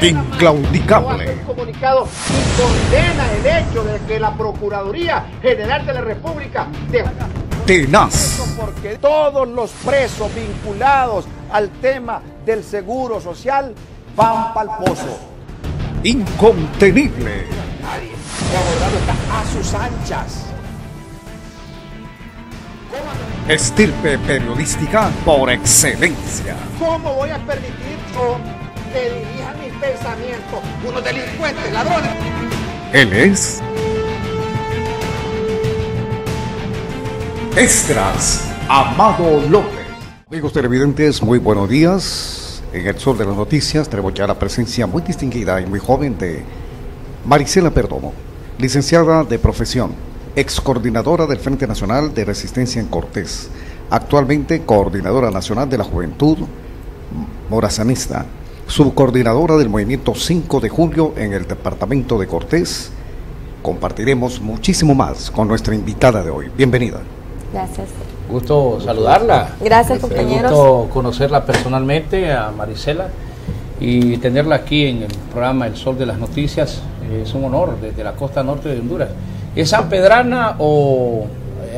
Inclaudicable. Un comunicado y condena el hecho de que la Procuraduría General de la República tenaz. Porque todos los presos vinculados al tema del seguro social van para el pozo. Incontenible. Nadie. El abogado está a sus anchas. Estirpe periodística por excelencia. ¿Cómo voy a permitir yo que dirijan mis pensamientos unos delincuentes, ladrones? Él es Esdras Amado López. Amigos televidentes, muy buenos días. En el Sol de las Noticias tenemos ya la presencia muy distinguida y muy joven de Marisela Perdomo, licenciada de profesión, ex coordinadora del Frente Nacional de Resistencia en Cortés, actualmente coordinadora nacional de la Juventud Morazanista, subcoordinadora del Movimiento 5 de Julio en el departamento de Cortés. Compartiremos muchísimo más con nuestra invitada de hoy. Bienvenida. Gracias. Gusto saludarla. Gracias, compañeros. Gusto conocerla personalmente, a Marisela, y tenerla aquí en el programa El Sol de las Noticias. Es un honor, desde la costa norte de Honduras. ¿Es sanpedrana o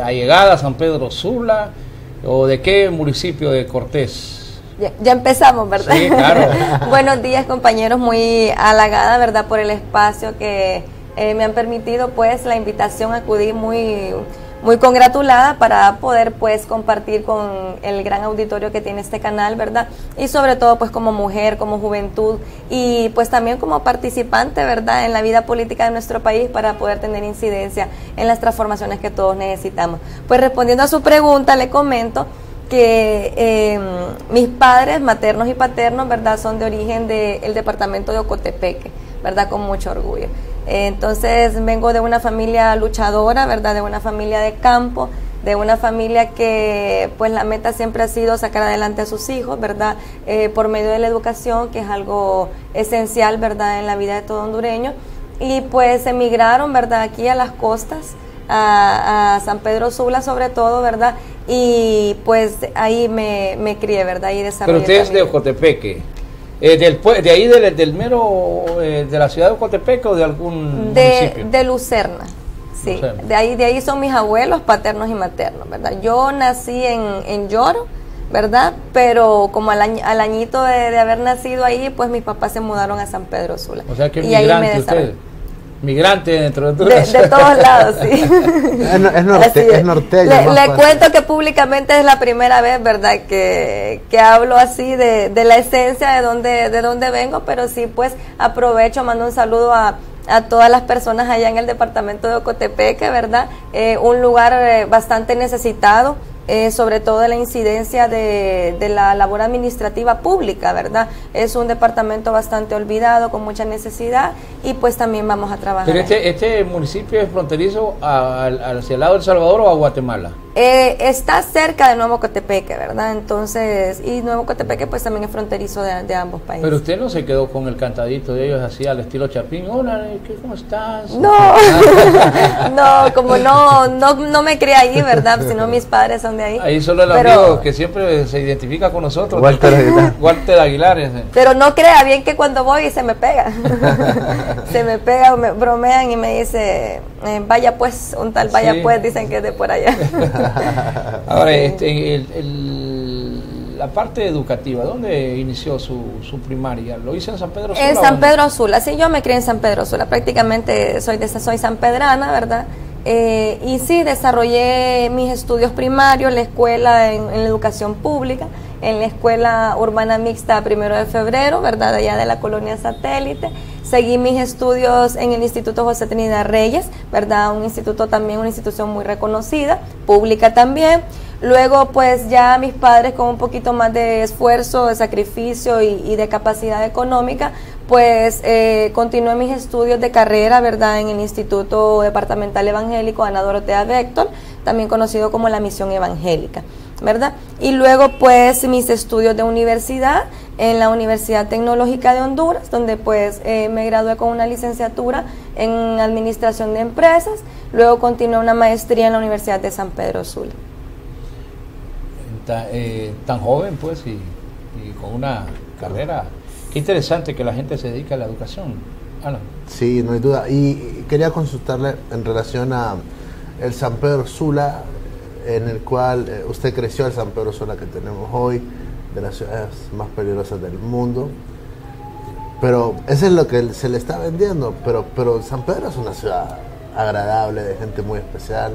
allegada a San Pedro Sula o de qué municipio de Cortés? Ya empezamos, ¿verdad? Sí, claro. Buenos días, compañeros, muy halagada, ¿verdad?, por el espacio que me han permitido, pues, la invitación a acudir muy congratulada para poder, pues, compartir con el gran auditorio que tiene este canal, ¿verdad? Y sobre todo, pues, como mujer, como juventud y pues también como participante, ¿verdad?, en la vida política de nuestro país para poder tener incidencia en las transformaciones que todos necesitamos. Pues respondiendo a su pregunta, le comento que mis padres maternos y paternos, ¿verdad?, son de origen del departamento de Ocotepeque, ¿verdad?, con mucho orgullo. Entonces vengo de una familia luchadora, ¿verdad?, de una familia de campo, de una familia que pues la meta siempre ha sido sacar adelante a sus hijos, ¿verdad?, por medio de la educación, que es algo esencial, ¿verdad?, en la vida de todo hondureño. Y pues emigraron, ¿verdad?, aquí a las costas, a San Pedro Sula sobre todo, ¿verdad?, y pues ahí me crié, ¿verdad?, y desarrollé. Pero usted es de Ocotepeque. ¿De ahí del mero de la ciudad de Ocotepeque o de algún municipio? De Lucerna, sí. Lucerna. De ahí son mis abuelos paternos y maternos, ¿verdad? Yo nací en Lloro, ¿verdad? Pero como al añito de haber nacido ahí, pues mis papás se mudaron a San Pedro Sula. O sea que y migrante usted. Migrante dentro de Honduras. De todos lados, sí. Es norteño. Le cuento que públicamente es la primera vez, ¿verdad?, que hablo así de la esencia de dónde vengo, pero sí, pues aprovecho, mando un saludo a todas las personas allá en el departamento de Ocotepeque, ¿verdad? Un lugar bastante necesitado, sobre todo de la incidencia de la labor administrativa pública, ¿verdad? Es un departamento bastante olvidado, con mucha necesidad, y pues también vamos a trabajar. Pero este municipio es fronterizo hacia el lado de El Salvador o a Guatemala. Está cerca de Nuevo Cotepeque, ¿verdad? Entonces, y Nuevo Cotepeque pues también es fronterizo de ambos países. Pero usted no se quedó con el cantadito de ellos así al estilo Chapín. Hola, ¿cómo estás? No, no, como no me crié ahí, ¿verdad? Sino mis padres son de ahí. Ahí solo el amigo que siempre se identifica con nosotros. Walter Aguilar. Walter Aguilar. Ese. Pero no crea bien que cuando voy se me pega. Se me pega, me bromean y me dice, vaya pues, un tal vaya sí. Pues, dicen que es de por allá. Ahora, la parte educativa, ¿dónde inició su primaria? ¿Lo hizo en San Pedro Sula? En San Pedro Sula, sí, yo me crié en San Pedro Sula, prácticamente soy sanpedrana, ¿verdad? Y sí, desarrollé mis estudios primarios, la escuela en la educación pública, en la escuela urbana mixta 1 de febrero, ¿verdad?, allá de la colonia Satélite. Seguí mis estudios en el Instituto José Trinidad Reyes, ¿verdad?, un instituto también, una institución muy reconocida, pública también. Luego, pues ya mis padres, con un poquito más de esfuerzo, de sacrificio y de capacidad económica, pues continué mis estudios de carrera, ¿verdad?, en el Instituto Departamental Evangélico Ana Dorotea Vector, también conocido como la Misión Evangélica, ¿verdad? Y luego, pues, mis estudios de universidad en la Universidad Tecnológica de Honduras, donde pues me gradué con una licenciatura en Administración de Empresas. Luego continué una maestría en la Universidad de San Pedro Sula. Tan joven, pues, y con una carrera Qué interesante que la gente se dedique a la educación. Alan. Sí, no hay duda. Y quería consultarle en relación a el San Pedro Sula, en el cual usted creció, el San Pedro Sula que tenemos hoy, de las ciudades más peligrosas del mundo. Pero eso es lo que se le está vendiendo. Pero San Pedro es una ciudad agradable, de gente muy especial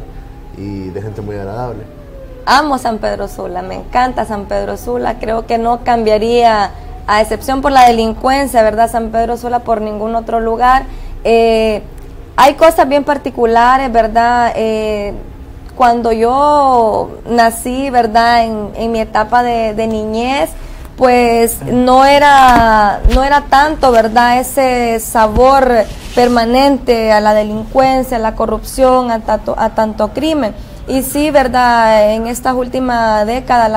y de gente muy agradable. Amo San Pedro Sula, me encanta San Pedro Sula, creo que no cambiaría, a excepción por la delincuencia, ¿verdad? San Pedro Sula por ningún otro lugar. Hay cosas bien particulares, ¿verdad? Cuando yo nací, ¿verdad? En mi etapa de niñez, pues no era tanto, ¿verdad? Ese sabor permanente a la delincuencia, a la corrupción, a tanto crimen. Y sí, ¿verdad? En estas últimas décadas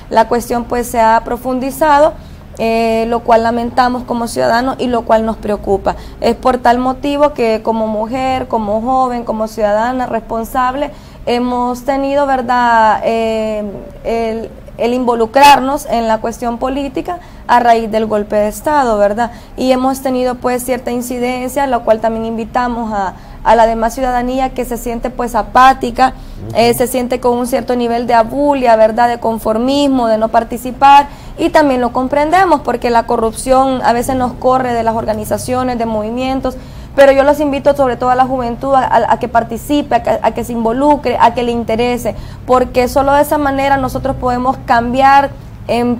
la cuestión pues se ha profundizado, lo cual lamentamos como ciudadanos y lo cual nos preocupa. Es por tal motivo que como mujer, como joven, como ciudadana responsable, hemos tenido, ¿verdad?, el involucrarnos en la cuestión política a raíz del golpe de Estado, ¿verdad? Y hemos tenido pues cierta incidencia, lo cual también invitamos a la demás ciudadanía que se siente pues apática, se siente con un cierto nivel de abulia, ¿verdad?, de conformismo, de no participar, y también lo comprendemos porque la corrupción a veces nos corre de las organizaciones, de movimientos, pero yo los invito sobre todo a la juventud a que participe, a que se involucre, a que le interese, porque solo de esa manera nosotros podemos cambiar en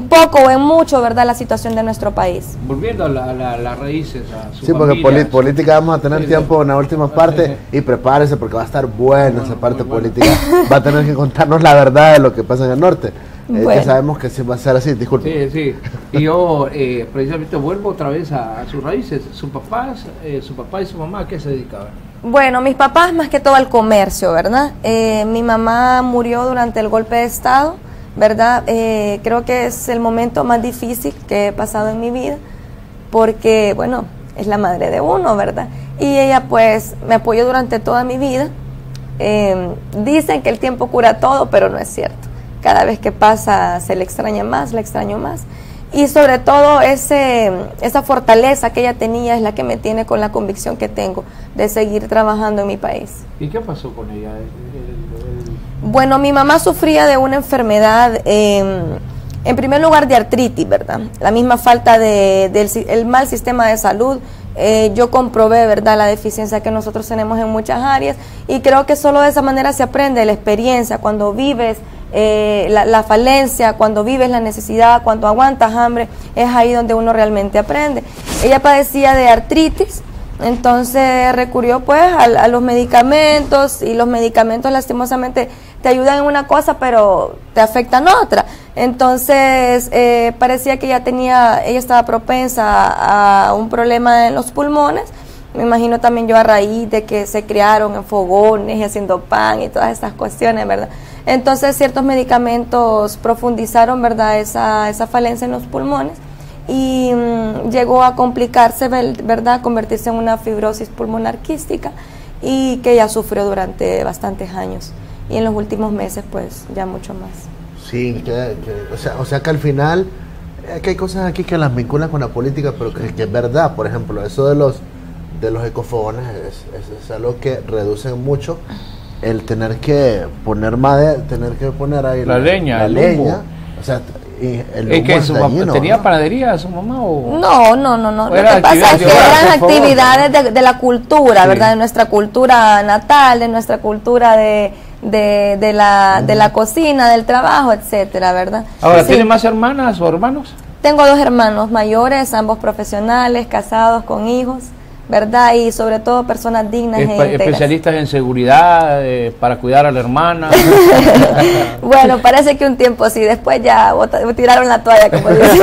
poco o en mucho, ¿verdad?, la situación de nuestro país. Volviendo a las raíces, a su sí, porque política vamos a tener tiempo en la última parte, y prepárese porque va a estar buena esa parte política. Va a tener que contarnos la verdad de lo que pasa en el norte. Bueno. Ya sabemos que sí va a ser así, disculpe. Sí. Y yo precisamente vuelvo otra vez a sus raíces. Su papá y su mamá, ¿a qué se dedicaban? Bueno, mis papás más que todo al comercio, ¿verdad? Mi mamá murió durante el golpe de Estado, ¿verdad? Creo que es el momento más difícil que he pasado en mi vida, porque, bueno, es la madre de uno, ¿verdad? Y ella pues me apoyó durante toda mi vida. Dicen que el tiempo cura todo, pero no es cierto. Cada vez que pasa se le extraña más, la extraño más. Y sobre todo esa fortaleza que ella tenía es la que me tiene con la convicción que tengo de seguir trabajando en mi país. ¿Y qué pasó con ella? Bueno, mi mamá sufría de una enfermedad, en primer lugar de artritis, ¿verdad? La misma falta del mal sistema de salud. Yo comprobé, ¿verdad?, la deficiencia que nosotros tenemos en muchas áreas, y creo que solo de esa manera se aprende la experiencia, cuando vives la falencia, cuando vives la necesidad, cuando aguantas hambre, es ahí donde uno realmente aprende. Ella padecía de artritis, entonces recurrió pues a los medicamentos, y los medicamentos lastimosamente te ayudan en una cosa pero te afectan otra. Entonces parecía que ella estaba propensa a un problema en los pulmones. Me imagino también yo a raíz de que se criaron en fogones y haciendo pan y todas estas cuestiones, ¿verdad? Entonces ciertos medicamentos profundizaron, ¿verdad?, esa falencia en los pulmones, y llegó a complicarse, ¿verdad?, a convertirse en una fibrosis pulmonar quística, y que ella sufrió durante bastantes años, y en los últimos meses pues ya mucho más. Sí, o sea que al final que hay cosas aquí que las vinculan con la política, pero que es verdad. Por ejemplo, eso de los ecofogones es algo que reduce mucho el tener que poner madera, tener que poner ahí la leña, o sea, ¿Es que su mamá tenía panadería su mamá o...? No. Lo que pasa es que eran actividades de la cultura, ¿verdad? De nuestra cultura natal, de nuestra cultura de la cocina, del trabajo, etcétera, ¿verdad? Ahora, ¿tiene más hermanas o hermanos? Tengo 2 hermanos mayores, ambos profesionales, casados, con hijos, ¿verdad? Y sobre todo personas dignas e íntegras. Especialistas en seguridad, para cuidar a la hermana. Bueno, parece que un tiempo sí, después ya tiraron la toalla, como dicen.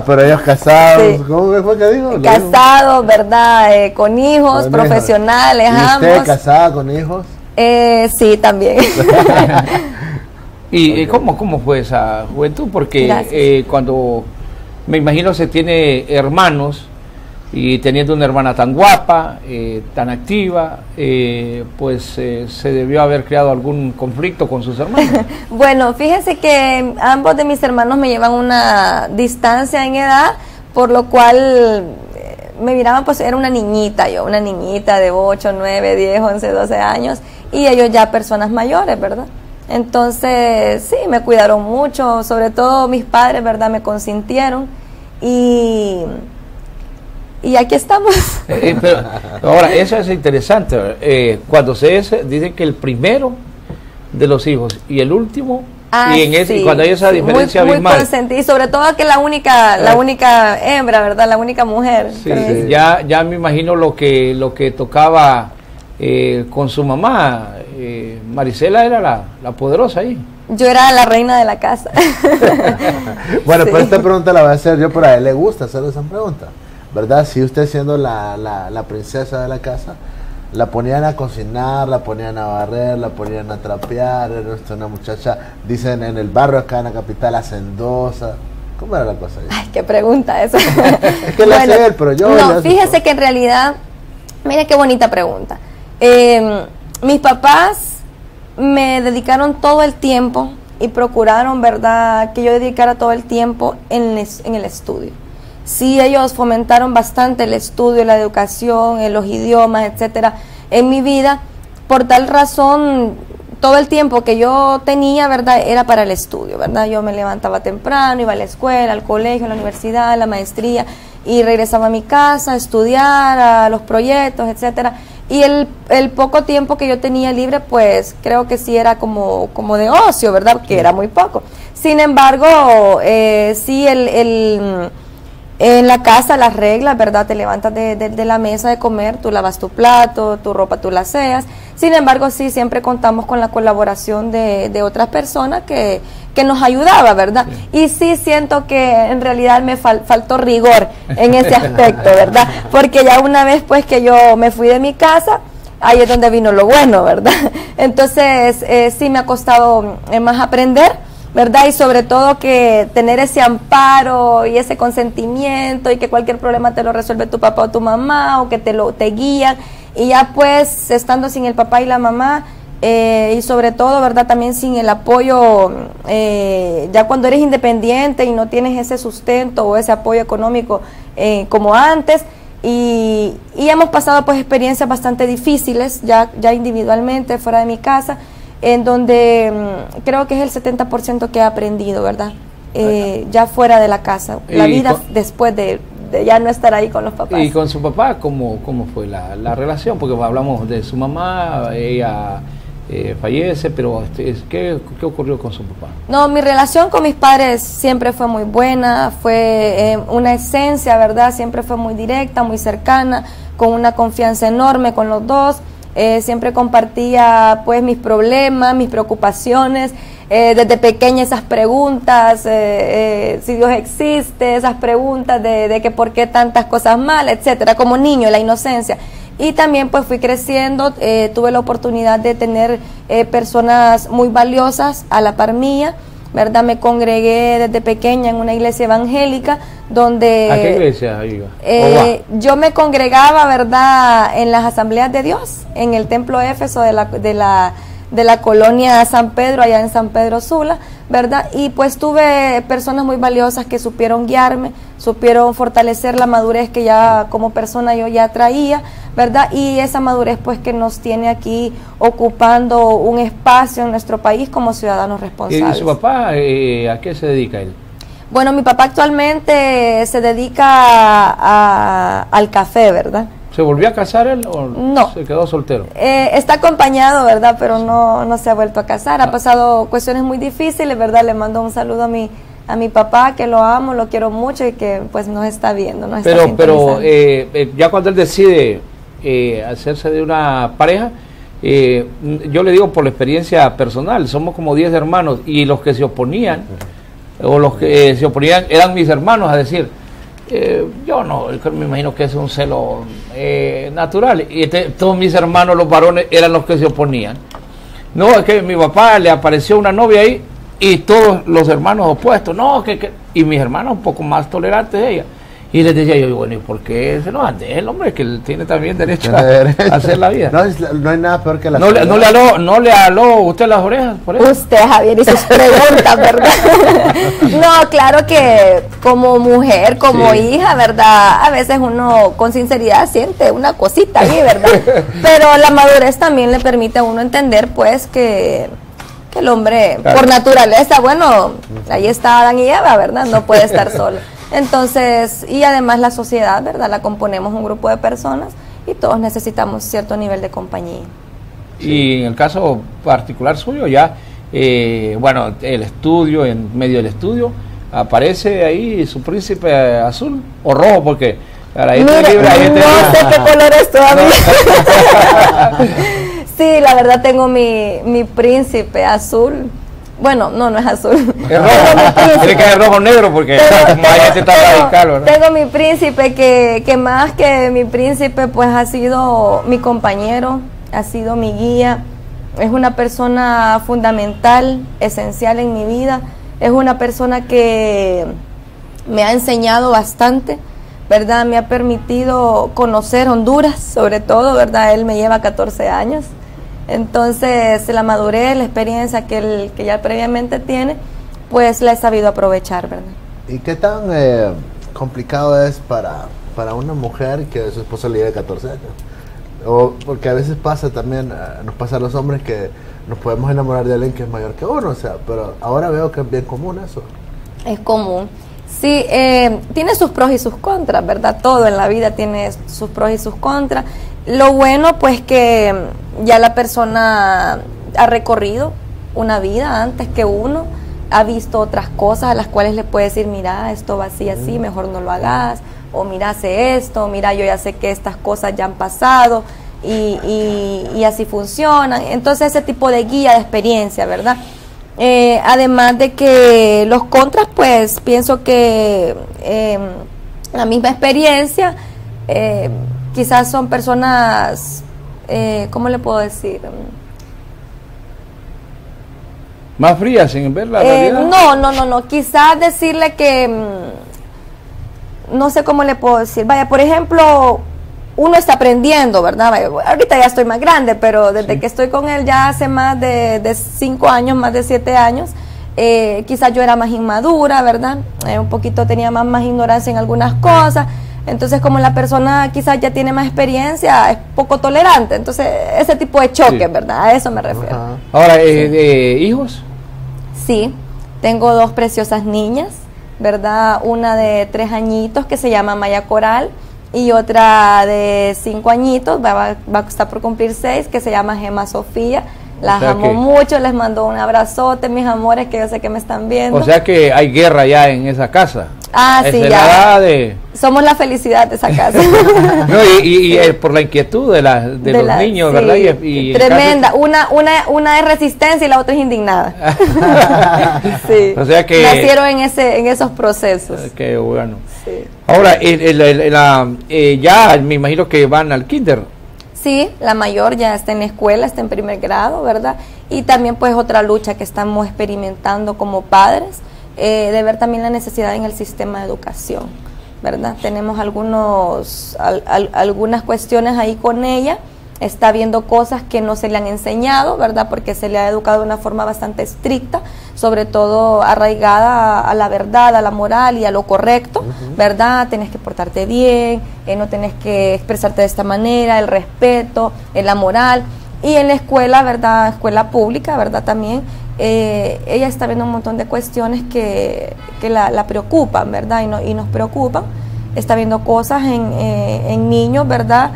Pero ellos casados, sí. ¿Cómo fue que dijo? Casados, ¿verdad? Con hijos, con profesionales, ambos. ¿Y usted casada con hijos? Sí, también. ¿Y cómo fue esa juventud? Porque cuando, me imagino, se tiene hermanos, y teniendo una hermana tan guapa, tan activa, se debió haber creado algún conflicto con sus hermanos. Bueno, fíjese que ambos de mis hermanos me llevan una distancia en edad, por lo cual me miraban, pues era una niñita de 8, 9, 10, 11, 12 años, y ellos ya personas mayores, ¿verdad? Entonces, sí, me cuidaron mucho, sobre todo mis padres, ¿verdad? Me consintieron, y aquí estamos. Pero, ahora, eso es interesante, cuando dicen que el primero de los hijos y el último, y cuando hay esa diferencia muy abismal. consentida, y sobre todo que la única hembra, ¿verdad? La única mujer. Sí, sí. Ya me imagino lo que tocaba con su mamá. Marisela era la poderosa ahí. Yo era la reina de la casa. Bueno, pues esta pregunta la voy a hacer yo, pero a él le gusta hacer esa pregunta, ¿verdad? Si usted siendo la princesa de la casa, la ponían a cocinar, la ponían a barrer, la ponían a trapear, era una muchacha, dicen en el barrio acá en la capital, hacendosa. ¿Cómo era la cosa ahí? Ay, qué pregunta esa. Es que la hace él, pero yo... No, fíjese que en realidad, mire qué bonita pregunta. Mis papás me dedicaron todo el tiempo y procuraron, ¿verdad?, que yo dedicara todo el tiempo en el estudio. Sí, ellos fomentaron bastante el estudio, la educación, los idiomas, etcétera, en mi vida. Por tal razón, todo el tiempo que yo tenía, ¿verdad?, era para el estudio, ¿verdad? Yo me levantaba temprano, iba a la escuela, al colegio, a la universidad, a la maestría, y regresaba a mi casa a estudiar, a los proyectos, etcétera. Y el poco tiempo que yo tenía libre, pues creo que sí era como de ocio, ¿verdad?, que era muy poco. Sin embargo, sí, en la casa las reglas, ¿verdad? Te levantas de la mesa de comer, tú lavas tu plato, tu ropa tú la aseas. Sin embargo, sí, siempre contamos con la colaboración de otras personas que nos ayudaba, ¿verdad? Sí. Y sí siento que en realidad me faltó rigor en ese aspecto, ¿verdad? Porque ya una vez pues que yo me fui de mi casa, ahí es donde vino lo bueno, ¿verdad? Entonces, sí me ha costado más aprender, ¿verdad? Y sobre todo que tener ese amparo y ese consentimiento y que cualquier problema te lo resuelve tu papá o tu mamá o que te guían, y ya pues estando sin el papá y la mamá, y sobre todo, ¿verdad?, también sin el apoyo, ya cuando eres independiente y no tienes ese sustento o ese apoyo económico como antes, y hemos pasado pues experiencias bastante difíciles ya individualmente fuera de mi casa, en donde creo que es el 70% que he aprendido, ¿verdad? Ya fuera de la casa, la vida después de ya no estar ahí con los papás. ¿Y con su papá cómo fue la relación? Porque hablamos de su mamá, ella fallece, pero ¿qué ocurrió con su papá? No, mi relación con mis padres siempre fue muy buena, fue una esencia, ¿verdad? Siempre fue muy directa, muy cercana, con una confianza enorme con los dos. Siempre compartía pues mis problemas, mis preocupaciones, desde pequeña esas preguntas, si Dios existe, esas preguntas de que por qué tantas cosas mal, etcétera, como niño, la inocencia. Y también pues fui creciendo, tuve la oportunidad de tener personas muy valiosas a la par mía, ¿verdad? Me congregué desde pequeña en una iglesia evangélica donde... ¿A qué iglesia iba? Yo me congregaba, ¿verdad?, en las asambleas de Dios, en el templo Éfeso de la colonia San Pedro, allá en San Pedro Sula, ¿verdad? Y pues tuve personas muy valiosas que supieron guiarme, supieron fortalecer la madurez que ya como persona yo ya traía, ¿verdad? Y esa madurez pues que nos tiene aquí ocupando un espacio en nuestro país como ciudadanos responsables. ¿Y su papá a qué se dedica él? Bueno, mi papá actualmente se dedica al café, ¿verdad? ¿Se volvió a casar él o no, se quedó soltero? Está acompañado, ¿verdad? Pero no se ha vuelto a casar. Ha pasado cuestiones muy difíciles, ¿verdad? Le mando un saludo a mi papá, que lo amo, lo quiero mucho y que pues nos está viendo. Pero ya cuando él decide hacerse de una pareja, yo le digo por la experiencia personal, somos como 10 hermanos y los que se oponían, o los que se oponían eran mis hermanos, a decir... yo no, me imagino que es un celo natural, y todos mis hermanos los varones eran los que se oponían. No, es que mi papá le apareció una novia ahí y todos los hermanos opuestos, no, y mis hermanos un poco más tolerantes de ella, Y les decía yo, bueno, ¿y por qué se lo ande el hombre? Que él tiene también derecho a hacer la vida. No hay nada peor que la no le aló usted las orejas por eso. Usted, Javier, y sus preguntas, ¿verdad? No, claro que como mujer, como hija, ¿verdad? A veces uno con sinceridad siente una cosita ahí, ¿verdad? Pero la madurez también le permite a uno entender, pues, que el hombre, por naturaleza, bueno, ahí está Adán y Eva, ¿verdad? No puede estar solo. Entonces, y además la sociedad, ¿verdad? La componemos un grupo de personas y todos necesitamos cierto nivel de compañía. Y en el caso particular suyo, ya, bueno, el estudio, en medio del estudio, aparece ahí su príncipe azul o rojo, porque para ahí mire, libre, ahí no sé qué color es todavía. Sí, la verdad tengo mi príncipe azul. Bueno, no es azul. Es rojo. Tiene que ser rojo negro porque tengo mi príncipe que más que mi príncipe, pues ha sido mi compañero, ha sido mi guía. Es una persona fundamental, esencial en mi vida. Es una persona que me ha enseñado bastante, ¿verdad? Me ha permitido conocer Honduras, sobre todo, ¿verdad? Él me lleva 14 años. Entonces, la madurez, la experiencia que ya previamente tiene, pues la he sabido aprovechar, ¿verdad? ¿Y qué tan complicado es para una mujer que su esposo le lleve 14 años? O porque a veces pasa también, nos pasa a los hombres que nos podemos enamorar de alguien que es mayor que uno, o sea, pero ahora veo que es bien común eso. Es común. Sí, tiene sus pros y sus contras, ¿verdad? Todo en la vida tiene sus pros y sus contras. Lo bueno, pues, que ya la persona ha recorrido una vida antes que uno, ha visto otras cosas a las cuales le puede decir, mira, esto va así, así, mejor no lo hagas, o mira, hace esto, mira, yo ya sé que estas cosas ya han pasado y así funcionan. Entonces, ese tipo de guía de experiencia, ¿verdad? Además de que los contras, pues, pienso que la misma experiencia, quizás son personas, ¿cómo le puedo decir? Más frías sin ver la realidad. No, quizás decirle que, no sé cómo le puedo decir, vaya, por ejemplo, uno está aprendiendo, ¿verdad? Vaya, ahorita ya estoy más grande, pero desde que estoy con él ya hace más de 5 años, más de 7 años, quizás yo era más inmadura, ¿verdad? Un poquito tenía más ignorancia en algunas cosas. Entonces, como la persona quizás ya tiene más experiencia, es poco tolerante. Entonces, ese tipo de choques, ¿verdad? A eso me refiero. Ajá. Ahora, ¿hijos? Sí, tengo 2 preciosas niñas, ¿verdad? Una de 3 añitos que se llama Maya Coral y otra de 5 añitos, va a estar por cumplir 6, que se llama Gemma Sofía. Las amo mucho, les mando un abrazote, mis amores, que yo sé que me están viendo. O sea que hay guerra ya en esa casa. Ah, sí, ya. Somos la felicidad de esa casa. No, y por la inquietud de los niños, sí, ¿verdad? Y tremenda. Una es resistencia y la otra es indignada. Sí. O sea que nacieron en esos procesos. Qué bueno. Sí. Ahora, ya me imagino que van al kinder. Sí, la mayor ya está en la escuela, está en primer grado, ¿verdad? Y también pues otra lucha que estamos experimentando como padres, de ver también la necesidad en el sistema de educación, ¿verdad? Tenemos algunas cuestiones ahí con ella, está viendo cosas que no se le han enseñado, ¿verdad? Porque se le ha educado de una forma bastante estricta, sobre todo arraigada a la verdad, a la moral y a lo correcto, ¿verdad? Tenés que portarte bien, no tenés que expresarte de esta manera, el respeto, la moral. Y en la escuela, ¿verdad? Escuela pública, ¿verdad? También ella está viendo un montón de cuestiones que la preocupan, ¿verdad? Y nos preocupan. Está viendo cosas en niños, ¿verdad?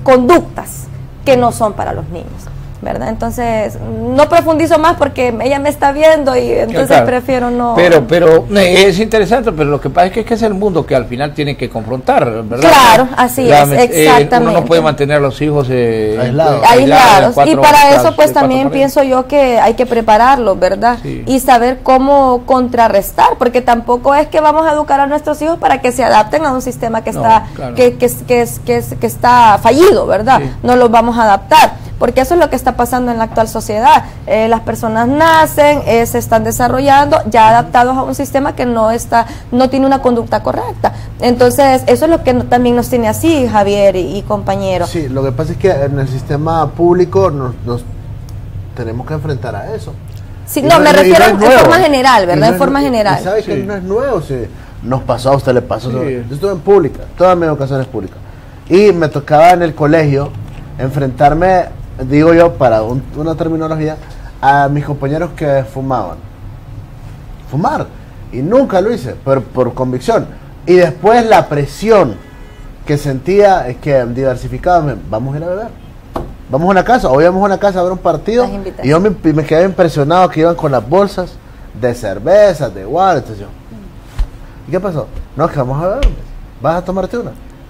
Conductas que no son para los niños, ¿verdad? Entonces, no profundizo más porque ella me está viendo y entonces claro, prefiero no... Pero es interesante, pero lo que pasa es que es el mundo que al final tiene que confrontar, ¿verdad? Claro, así es, exactamente. Uno no puede mantener a los hijos aislados. Y para eso pues también pienso yo que hay que prepararlos, ¿verdad? Sí. Y saber cómo contrarrestar, porque tampoco es que vamos a educar a nuestros hijos para que se adapten a un sistema que está, claro, que está fallido, ¿verdad? Sí. No los vamos a adaptar. porque eso es lo que está pasando en la actual sociedad. Las personas nacen, se están desarrollando ya adaptados a un sistema que no tiene una conducta correcta. Entonces eso es lo que también nos tiene así, Javier y compañeros. Sí, lo que pasa es que en el sistema público nos tenemos que enfrentar a eso. Sí, no, me refiero en forma general, ¿verdad? En forma general. Y sabe que no es nuevo, sí. Nos pasó, a usted le pasó. Sí. Yo estuve en pública, toda mi educación es pública. Y me tocaba en el colegio enfrentarme, digo yo, para una terminología, a mis compañeros que fumaban. Fumar. Y nunca lo hice, pero por convicción. Y después la presión que sentía es que diversificaba, vamos a ir a beber. Vamos a una casa, hoy vamos a una casa a ver un partido. Y yo me quedé impresionado que iban con las bolsas de cervezas, de igual. Entonces yo, ¿y qué pasó? No, es que vamos a beber, vas a tomarte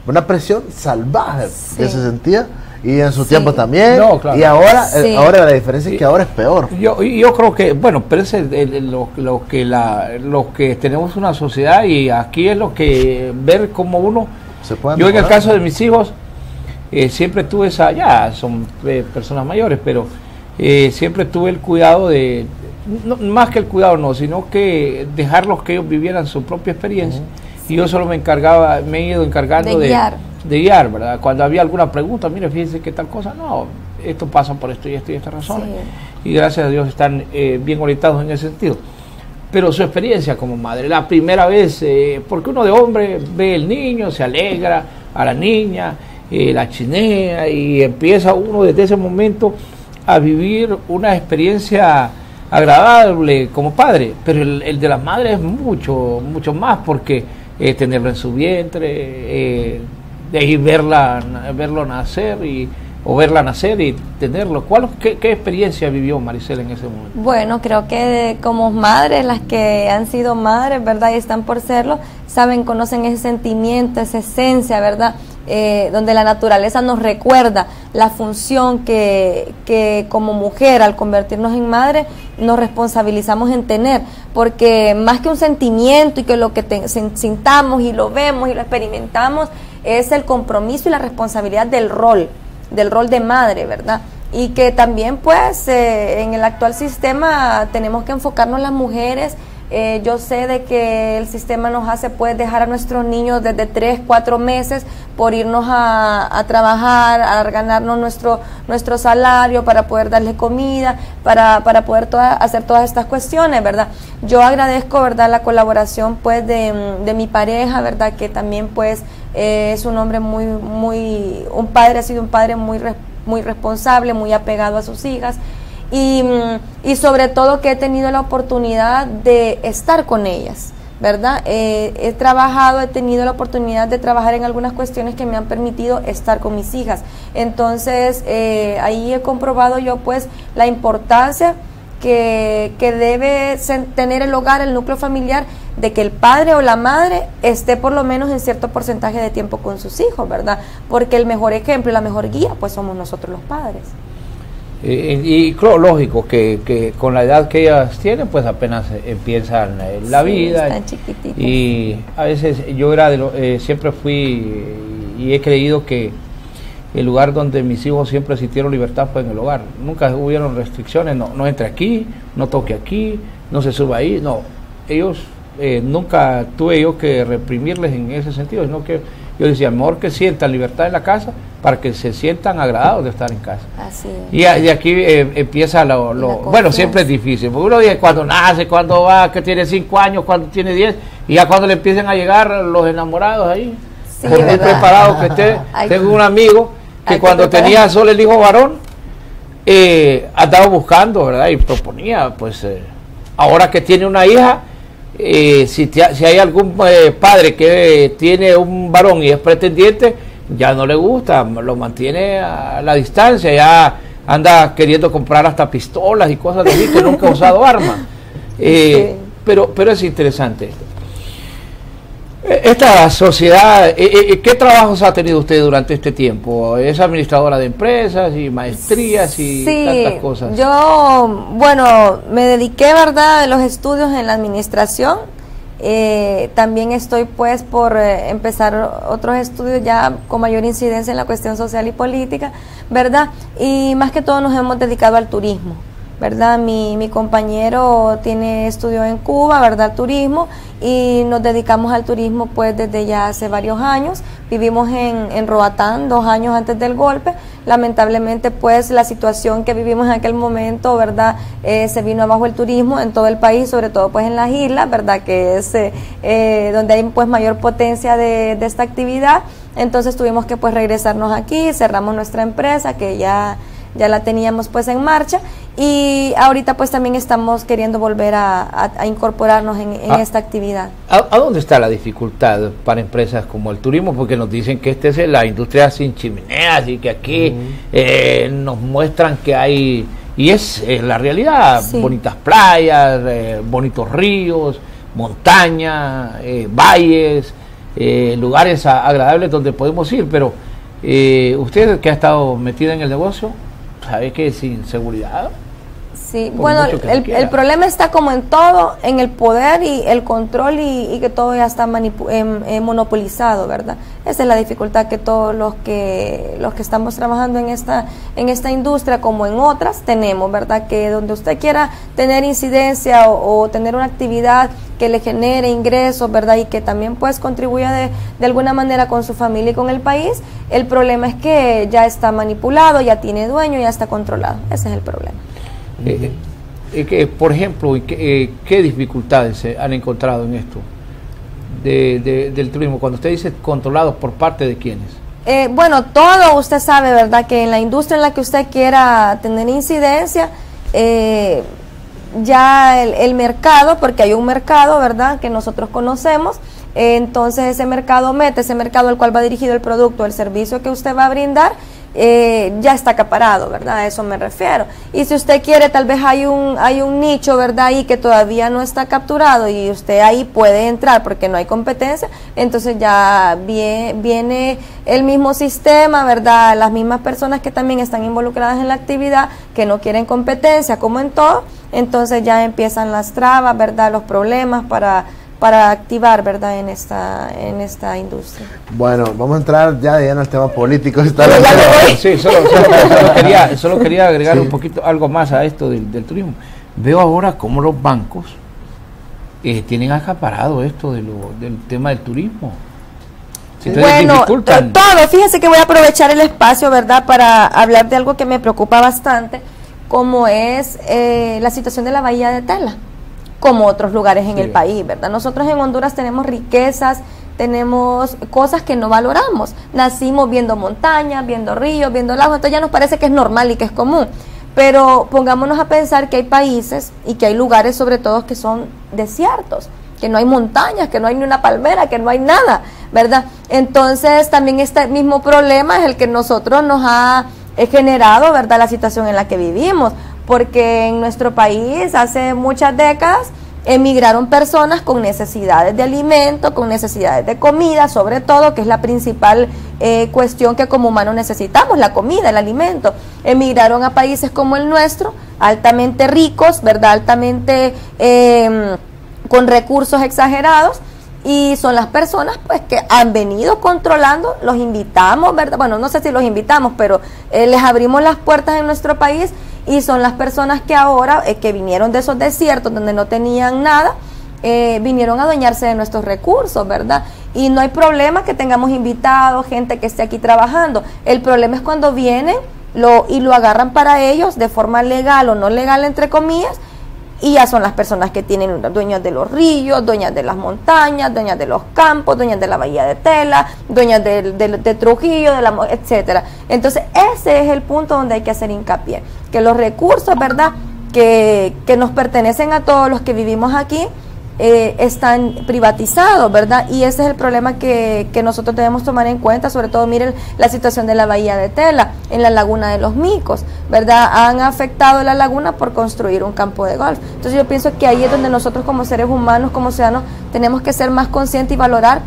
una presión salvaje que se sentía, y en su tiempo también, y ahora ahora la diferencia es que ahora es peor. Yo creo que, bueno, pero es lo que tenemos una sociedad, y aquí es lo que ver cómo uno, yo en el caso de mis hijos, siempre tuve ya son personas mayores, pero siempre tuve el cuidado de, no, más que el cuidado no, sino que dejarlos que ellos vivieran su propia experiencia. Y yo solo me he ido encargando de guiar, ¿verdad? Cuando había alguna pregunta, mire, fíjense que tal cosa, no, esto pasa por esto y esta razón. Y gracias a Dios están bien orientados en ese sentido. Pero su experiencia como madre, la primera vez, porque uno de hombre ve el niño, se alegra, a la niña, la chinea, y empieza uno desde ese momento a vivir una experiencia agradable como padre, pero el de las madres es mucho más, porque tenerlo en su vientre, de ahí verlo nacer o verla nacer y tenerlo. ¿Qué experiencia vivió Maricela en ese momento? Bueno, creo que como madres, las que han sido madres, ¿verdad? Y están por serlo, conocen ese sentimiento, esa esencia, ¿verdad? Donde la naturaleza nos recuerda la función que como mujer, al convertirnos en madre, nos responsabilizamos en tener, porque más que un sentimiento y que lo que sintamos y lo vemos y lo experimentamos, es el compromiso y la responsabilidad del rol de madre, ¿verdad? Y que también pues en el actual sistema tenemos que enfocarnos las mujeres. Yo sé de que el sistema nos hace pues dejar a nuestros niños desde 3, 4 meses por irnos a trabajar, a ganarnos nuestro salario para poder darle comida, para poder hacer todas estas cuestiones, ¿verdad? Yo agradezco, ¿verdad?, la colaboración pues de mi pareja, ¿verdad?, que también pues es un hombre ha sido un padre muy responsable, muy apegado a sus hijas. Y sobre todo que he tenido la oportunidad de estar con ellas, ¿verdad? He tenido la oportunidad de trabajar en algunas cuestiones que me han permitido estar con mis hijas. Entonces, ahí he comprobado yo pues la importancia que debe tener el hogar, el núcleo familiar, de que el padre o la madre esté por lo menos en cierto porcentaje de tiempo con sus hijos, ¿verdad? Porque el mejor ejemplo y la mejor guía pues somos nosotros los padres. Y claro, lógico que con la edad que ellas tienen pues apenas empiezan la vida, están chiquititas. Y a veces yo siempre fui y he creído que el lugar donde mis hijos siempre sintieron libertad fue en el hogar. Nunca hubieron restricciones, no entre aquí, no toque aquí, no se suba ahí, no. Ellos nunca tuve yo que reprimirles en ese sentido, sino que yo decía, mejor que sientan libertad en la casa para que se sientan agradados de estar en casa. Así es. Y de aquí empieza bueno, siempre es difícil, porque uno dice cuando nace, cuando va, que tiene 5 años, cuando tiene 10, y ya cuando le empiezan a llegar los enamorados ahí, por muy preparado que esté. Tengo un amigo que cuando tenía solo el hijo varón, andaba buscando, ¿verdad? Y proponía, pues, ahora que tiene una hija, si hay algún padre que tiene un varón y es pretendiente, ya no le gusta, lo mantiene a la distancia, ya anda queriendo comprar hasta pistolas y cosas de así, que nunca ha usado armas. Pero es interesante. Esta sociedad, ¿qué trabajos ha tenido usted durante este tiempo? ¿Es administradora de empresas y maestrías y tantas cosas? Yo, bueno, me dediqué, ¿verdad?, a los estudios en la administración, También estoy pues por empezar otros estudios ya con mayor incidencia en la cuestión social y política, ¿verdad? Y más que todo nos hemos dedicado al turismo, ¿verdad? Mi compañero tiene estudio en Cuba, ¿verdad? Turismo, y nos dedicamos al turismo pues desde ya hace varios años. Vivimos en Roatán 2 años antes del golpe. Lamentablemente pues la situación que vivimos en aquel momento, ¿verdad? Se vino abajo el turismo en todo el país, sobre todo pues en las islas, ¿verdad? Que es donde hay pues mayor potencia de esta actividad. Entonces tuvimos que pues regresarnos aquí, cerramos nuestra empresa que ya la teníamos pues en marcha, y ahorita pues también estamos queriendo volver a incorporarnos en esta actividad. ¿A dónde está la dificultad para empresas como el turismo? Porque nos dicen que esta es la industria sin chimeneas y que aquí nos muestran que hay, y es la realidad, sí, bonitas playas, bonitos ríos, montañas, valles, lugares agradables donde podemos ir, pero usted que ha estado metida en el negocio, ¿sabe que sin seguridad? Sí, bueno, el problema está como en todo, en el poder y el control y que todo ya está monopolizado, ¿verdad? Esa es la dificultad que todos los que estamos trabajando en esta industria, como en otras, tenemos, ¿verdad? Que donde usted quiera tener incidencia o tener una actividad que le genere ingresos, ¿verdad? Y que también pues contribuya de alguna manera con su familia y con el país, el problema es que ya está manipulado, ya tiene dueño, ya está controlado. Ese es el problema. Por ejemplo, ¿qué dificultades se han encontrado en esto del turismo? Cuando usted dice controlado, ¿por parte de quiénes? Bueno, todo usted sabe, ¿verdad? Que en la industria en la que usted quiera tener incidencia, ya el mercado, porque hay un mercado, ¿verdad?, que nosotros conocemos, entonces ese mercado al cual va dirigido el producto, el servicio que usted va a brindar, ya está acaparado, ¿verdad? A eso me refiero. Y si usted quiere, tal vez hay un nicho, ¿verdad?, ahí que todavía no está capturado y usted ahí puede entrar porque no hay competencia, entonces ya viene el mismo sistema, ¿verdad?, las mismas personas que también están involucradas en la actividad, que no quieren competencia, como en todo, entonces ya empiezan las trabas, ¿verdad?, los problemas para activar, ¿verdad?, en esta industria. Bueno, vamos a entrar ya en el tema político. Sí, solo quería agregar un poquito, algo más a esto del turismo. Veo ahora cómo los bancos tienen acaparado esto del tema del turismo. Bueno, todo, fíjese que voy a aprovechar el espacio, ¿verdad?, para hablar de algo que me preocupa bastante, como es la situación de la bahía de Tela, como otros lugares en el país, ¿verdad? Nosotros en Honduras tenemos riquezas, tenemos cosas que no valoramos. Nacimos viendo montañas, viendo ríos, viendo lagos, entonces ya nos parece que es normal y que es común. Pero pongámonos a pensar que hay países y que hay lugares sobre todo que son desiertos, que no hay montañas, que no hay ni una palmera, que no hay nada, ¿verdad? Entonces también este mismo problema es el que nosotros nos ha generado, ¿verdad?, la situación en la que vivimos, porque en nuestro país hace muchas décadas emigraron personas con necesidades de alimento, con necesidades de comida, sobre todo, que es la principal cuestión que como humanos necesitamos, la comida, el alimento. Emigraron a países como el nuestro, altamente ricos, ¿verdad?, altamente con recursos exagerados, y son las personas pues que han venido controlando, los invitamos, ¿verdad? Bueno, no sé si los invitamos, pero les abrimos las puertas en nuestro país, y son las personas que ahora, que vinieron de esos desiertos donde no tenían nada, vinieron a adueñarse de nuestros recursos, ¿verdad? Y no hay problema que tengamos invitados, gente que esté aquí trabajando. El problema es cuando vienen y lo agarran para ellos de forma legal o no legal, entre comillas, y ya son las personas que tienen dueñas de los ríos, dueñas de las montañas, dueñas de los campos, dueñas de la bahía de Tela, dueñas de Trujillo, etcétera. Entonces ese es el punto donde hay que hacer hincapié, que los recursos, ¿verdad?, que nos pertenecen a todos los que vivimos aquí, están privatizados, ¿verdad? Y ese es el problema que nosotros debemos tomar en cuenta. Sobre todo, miren la situación de la bahía de Tela, en la laguna de los Micos, ¿verdad? Han afectado la laguna por construir un campo de golf. Entonces yo pienso que ahí es donde nosotros como seres humanos, como ciudadanos, tenemos que ser más conscientes y valorar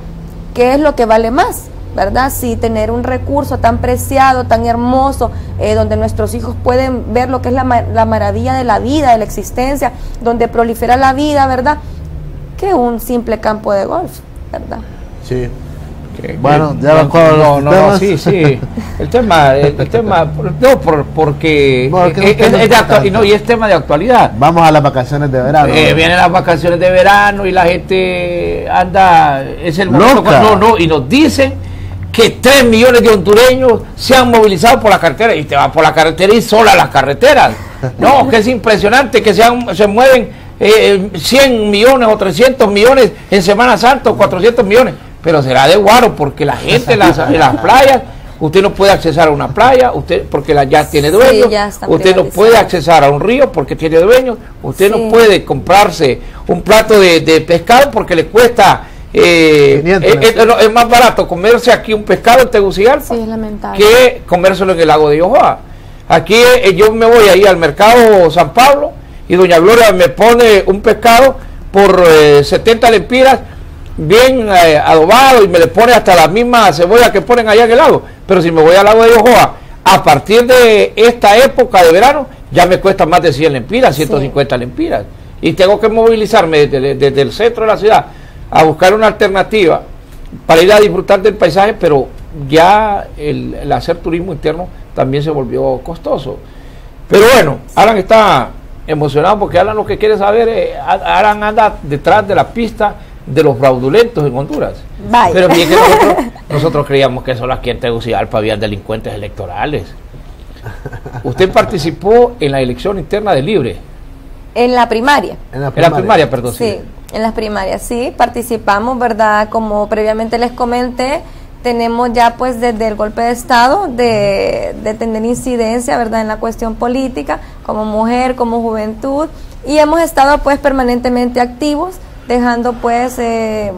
qué es lo que vale más, ¿verdad? Si tener un recurso tan preciado, tan hermoso, donde nuestros hijos pueden ver lo que es la maravilla de la vida, de la existencia, donde prolifera la vida, ¿verdad?, que un simple campo de golf, ¿verdad? Sí. Bueno, ya van con los temas. Sí. El tema, porque es tema de actualidad. Vamos a las vacaciones de verano. Vienen las vacaciones de verano y la gente anda, es el momento, y nos dicen que 3 millones de hondureños se han movilizado por la carretera, y te vas por la carretera y sola las carreteras. No, que es impresionante que se mueven 100 millones o 300 millones en Semana Santa, o 400 millones. Pero será de guaro, porque la gente en las playas, usted no puede accesar a una playa, porque ya tiene dueños, usted no puede accesar a un río porque tiene dueños, usted no puede comprarse un plato de pescado porque le cuesta, es más barato comerse aquí un pescado en Tegucigalpa que comérselo en el lago de Yohoa. Aquí yo me voy ahí al mercado San Pablo y doña Gloria me pone un pescado por 70 lempiras, bien adobado, y me le pone hasta la misma cebolla que ponen allá en el lago. Pero si me voy al lago de Yohoa, a partir de esta época de verano, ya me cuesta más de 100 lempiras, 150 lempiras. Y tengo que movilizarme desde el centro de la ciudad a buscar una alternativa para ir a disfrutar del paisaje, pero ya el hacer turismo interno también se volvió costoso. Pero bueno, Alan está emocionado porque Alan lo que quiere saber, Alan anda detrás de la pista de los fraudulentos en Honduras. Bye. Pero bien que nosotros creíamos que solo aquí en Tegucigalpa había delincuentes electorales. Usted participó en la elección interna de Libre. En la primaria. En la primaria, perdón. Sí, en las primarias, sí, participamos, ¿verdad? Como previamente les comenté, tenemos ya pues desde el golpe de Estado de tener incidencia, ¿verdad? En la cuestión política, como mujer, como juventud, y hemos estado pues permanentemente activos, dejando pues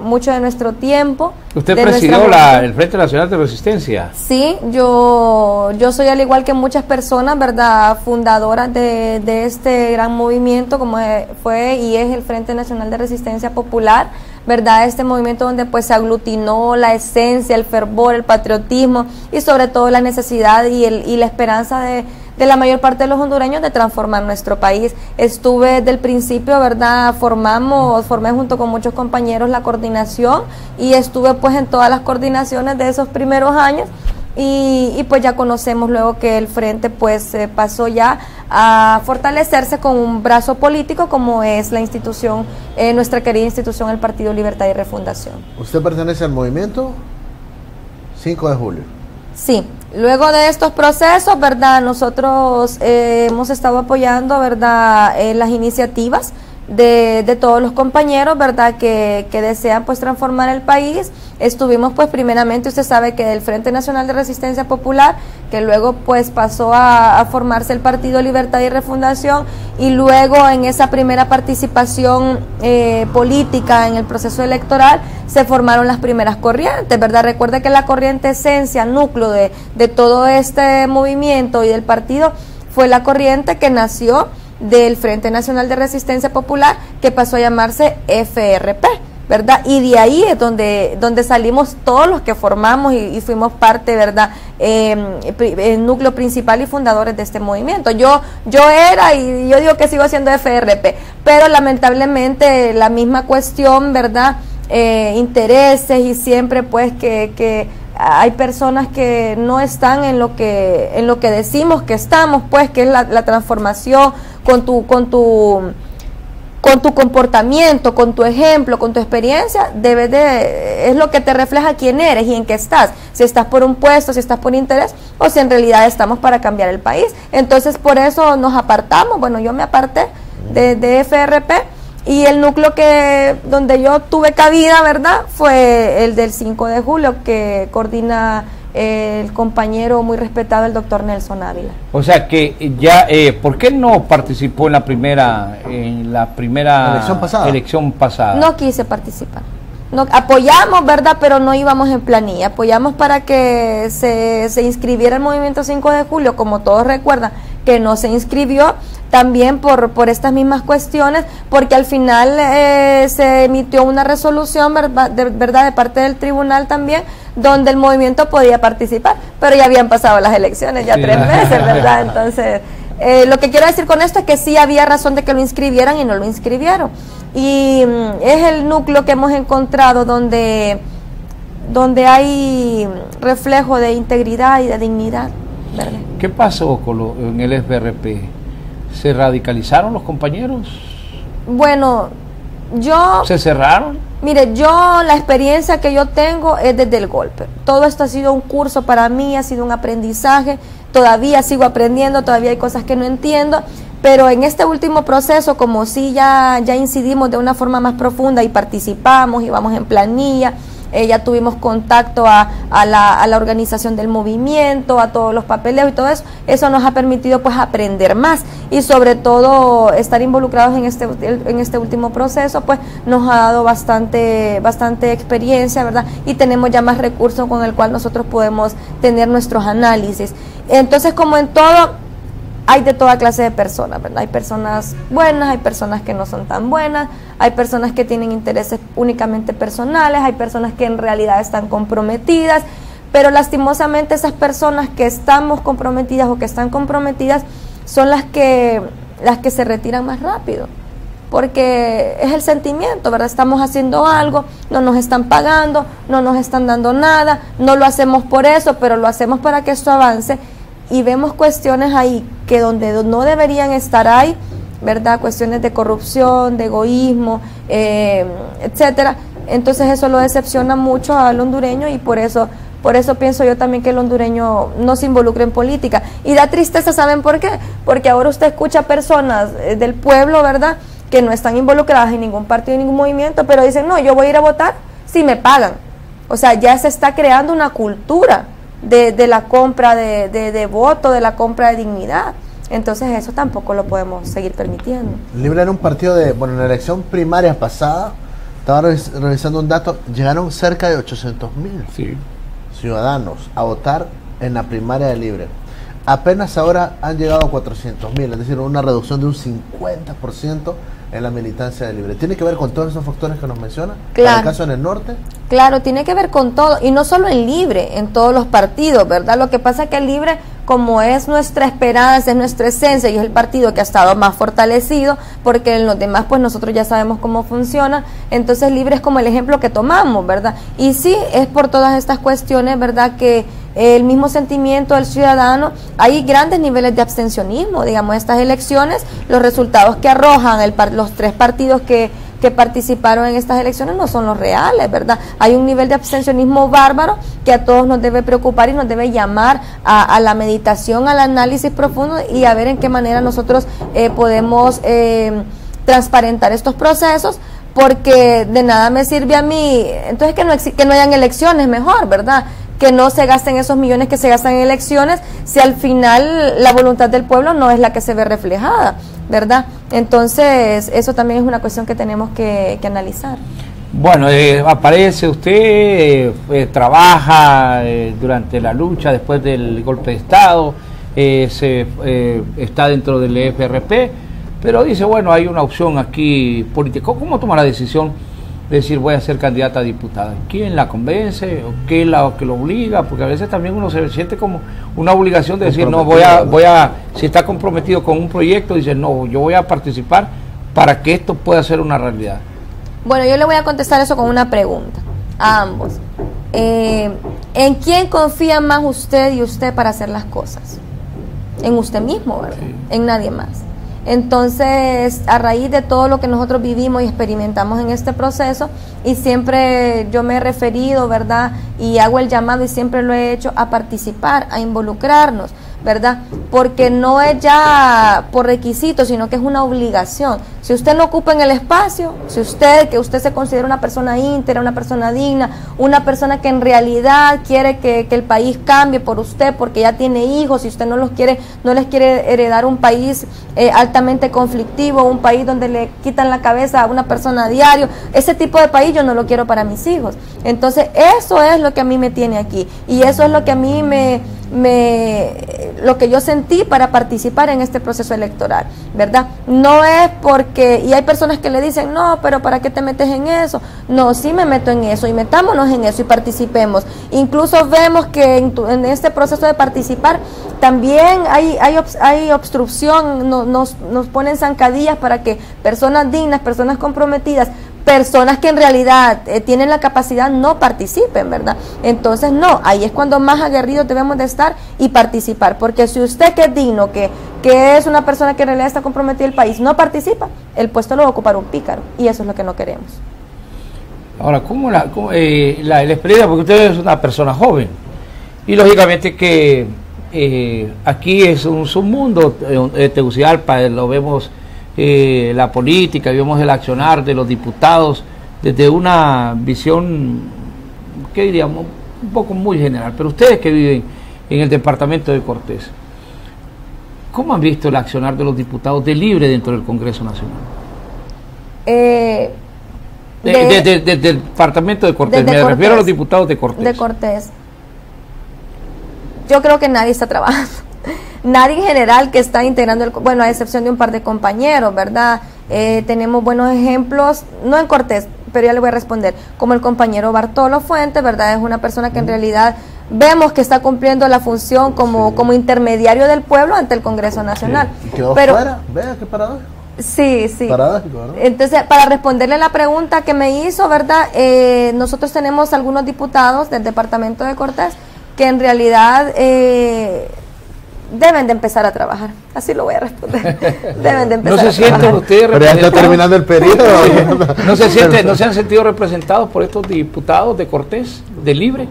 mucho de nuestro tiempo. ¿Usted presidió el Frente Nacional de Resistencia? Sí, yo soy, al igual que muchas personas, ¿verdad?, fundadoras de este gran movimiento como fue y es el Frente Nacional de Resistencia Popular, ¿verdad? Este movimiento donde pues se aglutinó la esencia, el fervor, el patriotismo y sobre todo la necesidad y la esperanza de la mayor parte de los hondureños de transformar nuestro país. Estuve desde el principio, ¿verdad? Formé junto con muchos compañeros la coordinación y estuve pues en todas las coordinaciones de esos primeros años y pues ya conocemos luego que el frente pues pasó ya a fortalecerse con un brazo político como es la institución, nuestra querida institución, el Partido Libertad y Refundación. ¿Usted pertenece al movimiento 5 de julio? Sí, luego de estos procesos, ¿verdad? Nosotros hemos estado apoyando, ¿verdad?, las iniciativas de todos los compañeros, ¿verdad?, que desean pues transformar el país. Estuvimos pues primeramente, usted sabe que del Frente Nacional de Resistencia Popular, que luego pues pasó a formarse el Partido Libertad y Refundación, y luego en esa primera participación política en el proceso electoral se formaron las primeras corrientes, ¿verdad? Recuerde que la corriente esencia, núcleo de todo este movimiento y del partido fue la corriente que nació del Frente Nacional de Resistencia Popular, que pasó a llamarse FRP, ¿verdad? Y de ahí es donde salimos todos los que formamos y fuimos parte, ¿verdad?, el núcleo principal y fundadores de este movimiento. Yo era, y yo digo que sigo siendo FRP, pero lamentablemente la misma cuestión, ¿verdad?, intereses y siempre pues que hay personas que no están en lo que decimos que estamos, pues, que es la transformación con tu comportamiento, con tu ejemplo, con tu experiencia, es lo que te refleja quién eres y en qué estás, si estás por un puesto, si estás por interés, o si en realidad estamos para cambiar el país. Entonces por eso nos apartamos, bueno, yo me aparté de FRP, y el núcleo donde yo tuve cabida, ¿verdad?, fue el del 5 de julio, que coordina el compañero muy respetado, el doctor Nelson Ávila. O sea que ya, ¿por qué no participó en la primera elección pasada? No quise participar. No, apoyamos, ¿verdad?, pero no íbamos en planilla. Apoyamos para que se inscribiera el movimiento 5 de julio, como todos recuerdan, que no se inscribió, también por estas mismas cuestiones, porque al final se emitió una resolución, ¿verdad?, de parte del tribunal también, donde el movimiento podía participar, pero ya habían pasado las elecciones, ya 3 meses, ¿verdad? Entonces lo que quiero decir con esto es que sí había razón de que lo inscribieran y no lo inscribieron. Y es el núcleo que hemos encontrado donde hay reflejo de integridad y de dignidad, ¿verdad? ¿Qué pasó en el FRP? ¿Se radicalizaron los compañeros? Bueno, ¿Se cerraron? Mire, la experiencia que yo tengo es desde el golpe. Todo esto ha sido un curso para mí, ha sido un aprendizaje. Todavía sigo aprendiendo, todavía hay cosas que no entiendo, pero en este último proceso, como sí ya incidimos de una forma más profunda y participamos y vamos en planilla, ya tuvimos contacto a la organización del movimiento, a todos los papeleos y todo eso nos ha permitido pues aprender más y sobre todo estar involucrados en este último proceso pues nos ha dado bastante experiencia, ¿verdad? Y tenemos ya más recursos con el cual nosotros podemos tener nuestros análisis. Entonces, como en todo, hay de toda clase de personas, ¿verdad? Hay personas buenas, hay personas que no son tan buenas, hay personas que tienen intereses únicamente personales, hay personas que en realidad están comprometidas, pero lastimosamente esas personas que estamos comprometidas o que están comprometidas son las que se retiran más rápido, porque es el sentimiento, ¿verdad? Estamos haciendo algo, no nos están pagando, no nos están dando nada, no lo hacemos por eso, pero lo hacemos para que esto avance. Y vemos cuestiones ahí que donde no deberían estar ahí, ¿verdad? Cuestiones de corrupción, de egoísmo, etcétera. Entonces eso lo decepciona mucho al hondureño y por eso pienso yo también que el hondureño no se involucra en política. Y da tristeza, ¿saben por qué? Porque ahora usted escucha personas del pueblo, ¿verdad?, que no están involucradas en ningún partido, en ningún movimiento, pero dicen, no, yo voy a ir a votar si me pagan. O sea, ya se está creando una cultura de la compra de voto, de la compra de dignidad. Entonces eso tampoco lo podemos seguir permitiendo. Libre era un partido en la elección primaria pasada, estaba revisando un dato, llegaron cerca de 800,000 ciudadanos a votar en la primaria de Libre. Apenas ahora han llegado a 400,000, es decir, una reducción de un 50% en la militancia de Libre. ¿Tiene que ver con todos esos factores que nos menciona? Claro. ¿En el caso en el norte? Claro, tiene que ver con todo, y no solo en Libre, en todos los partidos, ¿verdad? Lo que pasa es que el Libre, como es nuestra esperanza, es nuestra esencia, y es el partido que ha estado más fortalecido, porque en los demás, pues nosotros ya sabemos cómo funciona, entonces Libre es como el ejemplo que tomamos, ¿verdad? Y sí, es por todas estas cuestiones, ¿verdad?, que el mismo sentimiento del ciudadano, hay grandes niveles de abstencionismo, digamos, estas elecciones, los resultados que arrojan los tres partidos que participaron en estas elecciones no son los reales, ¿verdad? Hay un nivel de abstencionismo bárbaro que a todos nos debe preocupar y nos debe llamar a la meditación, al análisis profundo y a ver en qué manera nosotros podemos transparentar estos procesos, porque de nada me sirve a mí, entonces que no hayan elecciones mejor, ¿verdad? Que no se gasten esos millones que se gastan en elecciones si al final la voluntad del pueblo no es la que se ve reflejada, ¿verdad? Entonces eso también es una cuestión que tenemos que analizar. Bueno, aparece usted, trabaja durante la lucha después del golpe de Estado, está dentro del FRP, pero dice, bueno, hay una opción aquí política. ¿Cómo toma la decisión de decir voy a ser candidata a diputada? ¿Quién la convence o qué es lo que lo obliga? Porque a veces también uno se siente como una obligación de decir, no, si está comprometido con un proyecto, dice, no, yo voy a participar para que esto pueda ser una realidad. Bueno, yo le voy a contestar eso con una pregunta a ambos. ¿En quién confía más usted y usted para hacer las cosas? En usted mismo, ¿verdad? Sí. En nadie más. Entonces, a raíz de todo lo que nosotros vivimos y experimentamos en este proceso, y siempre yo me he referido, ¿verdad?, y hago el llamado y siempre lo he hecho, a participar, a involucrarnos, ¿verdad? Porque no es ya por requisito, sino que es una obligación. Si usted no ocupa en el espacio, si usted se considera una persona íntegra, una persona digna, una persona que en realidad quiere que el país cambie por usted, porque ya tiene hijos y usted no les quiere heredar un país altamente conflictivo, un país donde le quitan la cabeza a una persona a diario, ese tipo de país yo no lo quiero para mis hijos. Entonces eso es lo que a mí me tiene aquí, y eso es lo que a mí me lo que yo sentí para participar en este proceso electoral, ¿verdad? No es porque, y hay personas que le dicen, no, pero ¿para qué te metes en eso? No, sí me meto en eso, y metámonos en eso y participemos. Incluso vemos que en este proceso de participar también hay obstrucción, nos ponen zancadillas para que personas dignas, personas comprometidas, personas que en realidad tienen la capacidad no participen, ¿verdad? Entonces no, ahí es cuando más aguerridos debemos de estar y participar, porque si usted que es digno, que es una persona que en realidad está comprometida al país, no participa, el puesto lo va a ocupar un pícaro, y eso es lo que no queremos. Ahora, ¿cómo la experiencia? Porque usted es una persona joven, y lógicamente que aquí es un submundo, Tegucigalpa, lo vemos, la política, vemos el accionar de los diputados desde una visión, ¿qué diríamos? Un poco muy general, pero ustedes que viven en el departamento de Cortés, ¿cómo han visto el accionar de los diputados de Libre dentro del Congreso Nacional? Desde el departamento de Cortés, me refiero a los diputados de Cortés. De Cortés. Yo creo que nadie está trabajando. Nadie en general que está integrando, bueno, a excepción de un par de compañeros, ¿verdad? Tenemos buenos ejemplos, no en Cortés, pero ya le voy a responder, como el compañero Bartolo Fuentes, ¿verdad? Es una persona que en realidad vemos que está cumpliendo la función como intermediario del pueblo ante el Congreso Nacional. Sí. ¿Y quedó fuera? Vea qué paradójico. Sí, sí. Paradójico, ¿verdad? Entonces, para responderle la pregunta que me hizo, ¿verdad? Nosotros tenemos algunos diputados del departamento de Cortés que en realidad deben de empezar a trabajar. Así lo voy a responder. Deben de empezar ¿No se sienten ustedes Pero ya está terminando el periodo. ¿No se han sentido representados por estos diputados de Cortés, de Libre?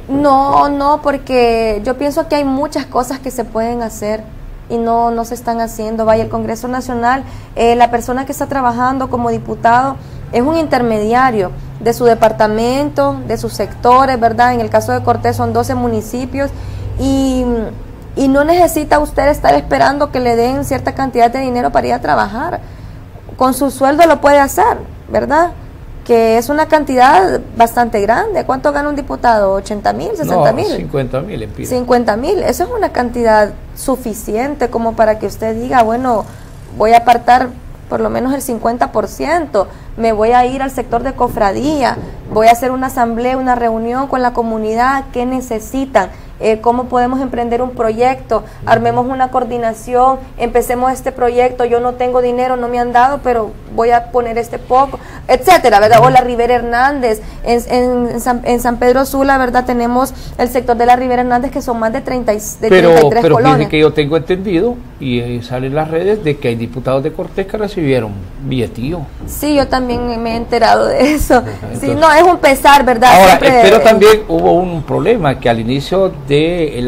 No, porque yo pienso que hay muchas cosas que se pueden hacer y no se están haciendo. Vaya, el Congreso Nacional, la persona que está trabajando como diputado es un intermediario de su departamento, de sus sectores, ¿verdad? En el caso de Cortés son 12 municipios y no necesita usted estar esperando que le den cierta cantidad de dinero para ir a trabajar. Con su sueldo lo puede hacer, ¿verdad? Que es una cantidad bastante grande. ¿Cuánto gana un diputado? ¿80,000, 60,000? 50,000. 50,000. Eso es una cantidad suficiente como para que usted diga, bueno, voy a apartar por lo menos el 50%, me voy a ir al sector de cofradía, voy a hacer una asamblea, una reunión con la comunidad, ¿qué necesitan? ¿Cómo podemos emprender un proyecto? Armemos una coordinación, empecemos este proyecto, yo no tengo dinero, no me han dado, pero voy a poner este poco, etcétera, ¿verdad? O la Rivera Hernández, en San Pedro Sula, ¿verdad? Tenemos el sector de la Rivera Hernández que son más de 33 colonias. Pero fíjense que yo tengo entendido, y sale en las redes, de que hay diputados de Cortés que recibieron billetío. Sí, yo también me he enterado de eso. Entonces, sí, no, es un pesar, ¿verdad? Ahora, pero también hubo un problema, que al inicio de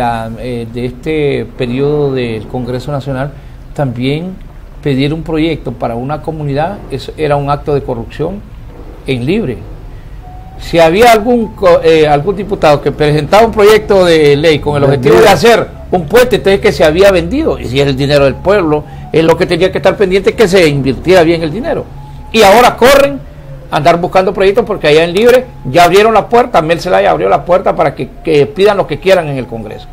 este periodo del Congreso Nacional, también pedir un proyecto para una comunidad, eso era un acto de corrupción en Libre. Si había algún diputado que presentaba un proyecto de ley con el objetivo de hacer un puente, entonces que se había vendido, y si es el dinero del pueblo, es lo que tenía que estar pendiente, que se invirtiera bien el dinero. Y ahora corren a andar buscando proyectos porque allá en Libre ya abrieron la puerta, Mel Zelaya abrió la puerta para que pidan lo que quieran en el Congreso.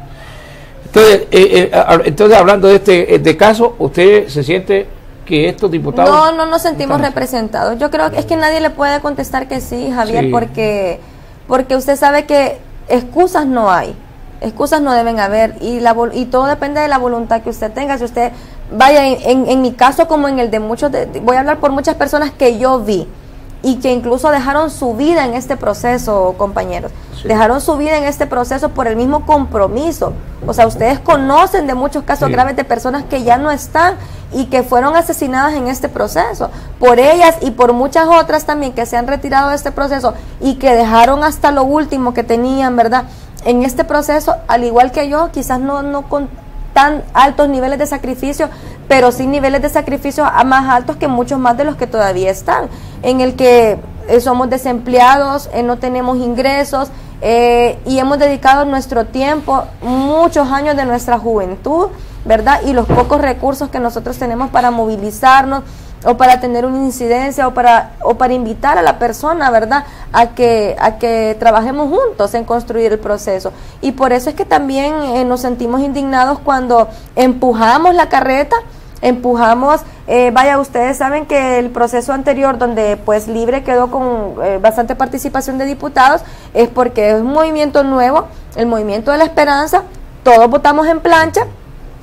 Entonces hablando de este caso, ¿usted se siente que estos diputados... No nos sentimos representados? Yo creo que es que nadie le puede contestar que sí, Javier, sí. porque usted sabe que excusas no hay, excusas no deben haber, y todo depende de la voluntad que usted tenga. Si usted, vaya, en mi caso como en el de muchos, voy a hablar por muchas personas que yo vi, y que incluso dejaron su vida en este proceso, compañeros. Sí. Dejaron su vida en este proceso por el mismo compromiso. O sea, ustedes conocen de muchos casos graves de personas que ya no están y que fueron asesinadas en este proceso. Por ellas y por muchas otras también que se han retirado de este proceso y que dejaron hasta lo último que tenían, ¿verdad? En este proceso, al igual que yo, quizás no con tan altos niveles de sacrificio, pero sí niveles de sacrificio más altos que muchos más de los que todavía están, en el que somos desempleados, no tenemos ingresos, y hemos dedicado nuestro tiempo, muchos años de nuestra juventud, ¿verdad? Y los pocos recursos que nosotros tenemos para movilizarnos o para tener una incidencia, o para invitar a la persona, ¿verdad?, a que trabajemos juntos en construir el proceso. Y por eso es que también nos sentimos indignados cuando empujamos la carreta, vaya, ustedes saben que el proceso anterior, donde pues Libre quedó con bastante participación de diputados, es porque es un movimiento nuevo, el Movimiento de la Esperanza, todos votamos en plancha.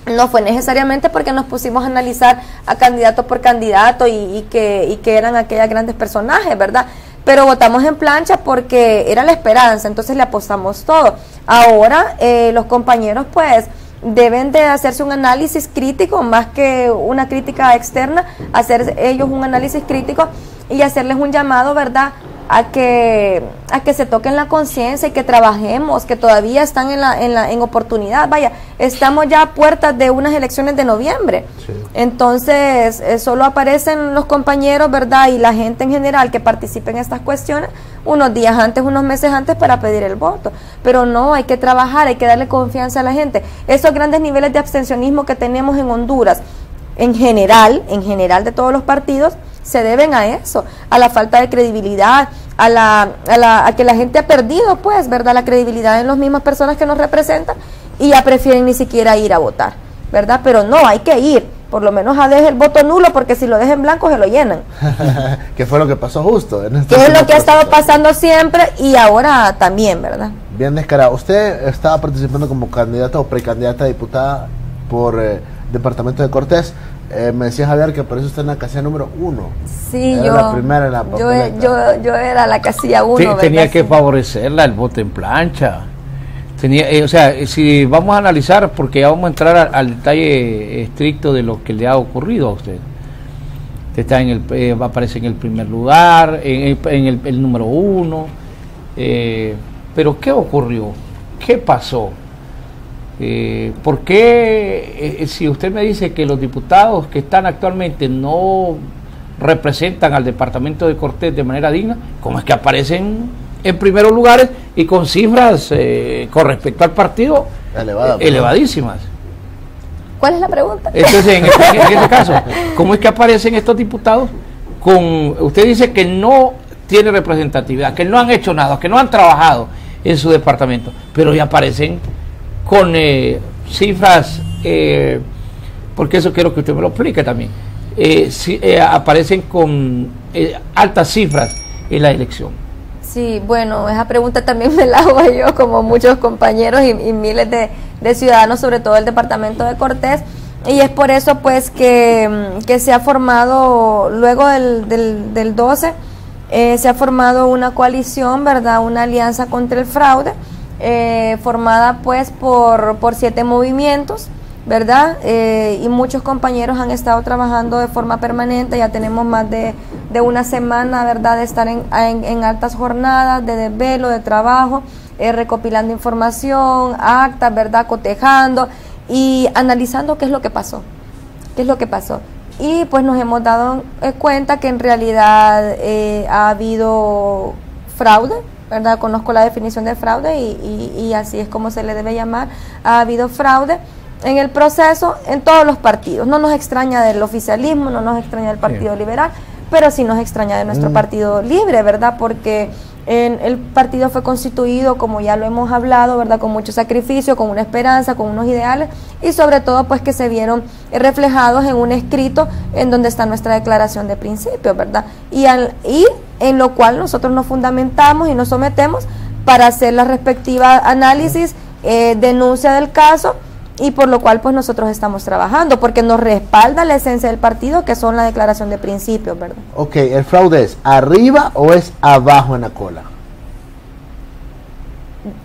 No fue necesariamente porque nos pusimos a analizar a candidato por candidato y que eran aquellos grandes personajes, ¿verdad? Pero votamos en plancha porque era la esperanza, entonces le apostamos todo. Ahora los compañeros pues deben de hacerse un análisis crítico, más que una crítica externa, hacer ellos un análisis crítico y hacerles un llamado, ¿verdad?, a que se toquen la conciencia y que trabajemos, que todavía están en oportunidad. Vaya, estamos ya a puertas de unas elecciones de noviembre. Sí. Entonces, solo aparecen los compañeros, ¿verdad?, y la gente en general que participe en estas cuestiones unos días antes, unos meses antes para pedir el voto. Pero no, hay que trabajar, hay que darle confianza a la gente. Esos grandes niveles de abstencionismo que tenemos en Honduras, en general de todos los partidos, se deben a eso, a la falta de credibilidad, a que la gente ha perdido, pues, ¿verdad?, la credibilidad en las mismas personas que nos representan y ya prefieren ni siquiera ir a votar, ¿verdad? Pero no, hay que ir, por lo menos a dejar el voto nulo, porque si lo dejan en blanco se lo llenan. ¿Qué fue lo que pasó justo? ¿Qué es lo que ha estado pasando siempre y ahora también, ¿verdad? Bien descarado. Usted estaba participando como candidata o precandidata a diputada por departamento de Cortés. Me decía Javier que por eso está en la casilla número 1. Sí, era la primera en la papeleta. Yo era la casilla 1. Tenía que favorecerla el voto en plancha. O sea, si vamos a analizar, porque ya vamos a entrar al detalle estricto de lo que le ha ocurrido a usted. Usted aparece en el primer lugar, en el número 1. Pero ¿qué ocurrió? ¿Qué pasó? ¿Por qué, si usted me dice que los diputados que están actualmente no representan al departamento de Cortés de manera digna, cómo es que aparecen en primeros lugares y con cifras con respecto al partido elevadísimas? ¿Cuál es la pregunta? Entonces, en este caso, ¿cómo es que aparecen estos diputados usted dice que no tiene representatividad, que no han hecho nada, que no han trabajado en su departamento, pero ya aparecen con cifras, porque eso quiero que usted me lo explique también, aparecen con altas cifras en la elección? Sí, bueno, esa pregunta también me la hago yo, como muchos compañeros y miles de ciudadanos, sobre todo el departamento de Cortés, y es por eso pues que se ha formado, luego del 12, se ha formado una coalición, ¿verdad?, una alianza contra el fraude, formada pues por 7 movimientos, ¿verdad? Y muchos compañeros han estado trabajando de forma permanente. Ya tenemos más de una semana, ¿verdad?, de estar en altas jornadas de desvelo, de trabajo, recopilando información, actas, ¿verdad?, cotejando y analizando qué es lo que pasó, y pues nos hemos dado cuenta que en realidad ha habido fraude, ¿verdad? Conozco la definición de fraude y así es como se le debe llamar. Ha habido fraude en el proceso en todos los partidos. No nos extraña del oficialismo, no nos extraña del Partido Liberal, pero sí nos extraña de nuestro Partido Libre, ¿verdad? Porque el partido fue constituido, como ya lo hemos hablado, ¿verdad?, con mucho sacrificio, con una esperanza, con unos ideales y sobre todo pues que se vieron reflejados en un escrito en donde está nuestra declaración de principios, ¿verdad? Y en lo cual nosotros nos fundamentamos y nos sometemos para hacer la respectiva análisis, denuncia del caso, y por lo cual pues nosotros estamos trabajando, porque nos respalda la esencia del partido, que son la declaración de principios, ¿verdad? Ok, ¿el fraude es arriba o es abajo en la cola?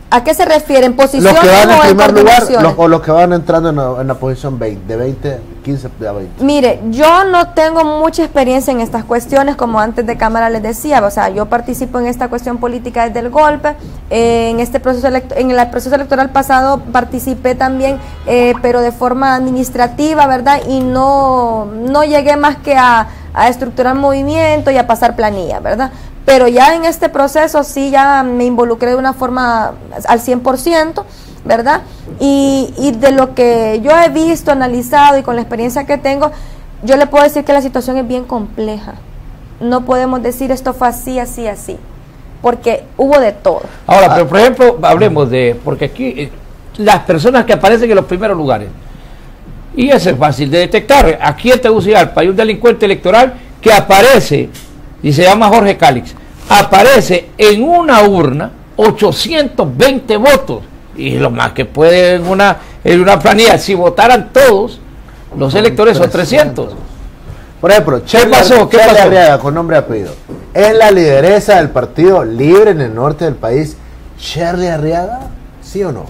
¿A qué se refiere? ¿En posición los que van en primer lugar o los que van entrando en la posición 20, de 20, 15 a 20? Mire, yo no tengo mucha experiencia en estas cuestiones, como antes de cámara les decía, o sea, yo participo en esta cuestión política desde el golpe, en este proceso en el proceso electoral pasado participé también, pero de forma administrativa, ¿verdad? Y no llegué más que a estructurar movimiento y a pasar planilla, ¿verdad? Pero ya en este proceso sí ya me involucré de una forma al 100%, ¿verdad? Y de lo que yo he visto, analizado y con la experiencia que tengo, yo le puedo decir que la situación es bien compleja. No podemos decir esto fue así, así, así, porque hubo de todo. Ahora, pero por ejemplo, hablemos de, porque aquí las personas que aparecen en los primeros lugares, y eso es fácil de detectar. Aquí en Tegucigalpa hay un delincuente electoral que aparece, y se llama Jorge Cálix, aparece en una urna 820 votos, y lo más que puede en una planilla, si votaran todos los electores son 300. Por ejemplo, ¿Qué pasó? Arriaga, con nombre y apellido, ¿es la lideresa del Partido Libre en el norte del país Cherly Arriaga? ¿Sí o no?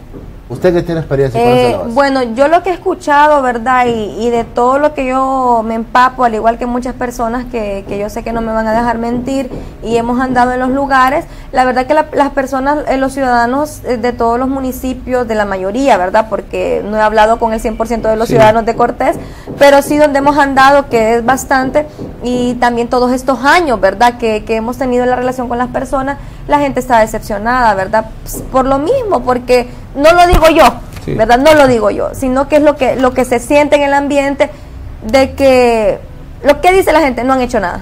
¿Usted que tiene experiencia con esa base? Bueno, yo lo que he escuchado, ¿verdad? Y de todo lo que yo me empapo, al igual que muchas personas que yo sé que no me van a dejar mentir, y hemos andado en los lugares, la verdad que las personas, los ciudadanos de todos los municipios, de la mayoría, ¿verdad? Porque no he hablado con el 100% de los ciudadanos de Cortés, pero sí donde hemos andado, que es bastante, y también todos estos años, ¿verdad? Que hemos tenido la relación con las personas, la gente está decepcionada, ¿verdad? Por lo mismo, porque no lo digo yo, ¿verdad? No lo digo yo, sino que es lo que se siente en el ambiente, de que lo que dice la gente, no han hecho nada.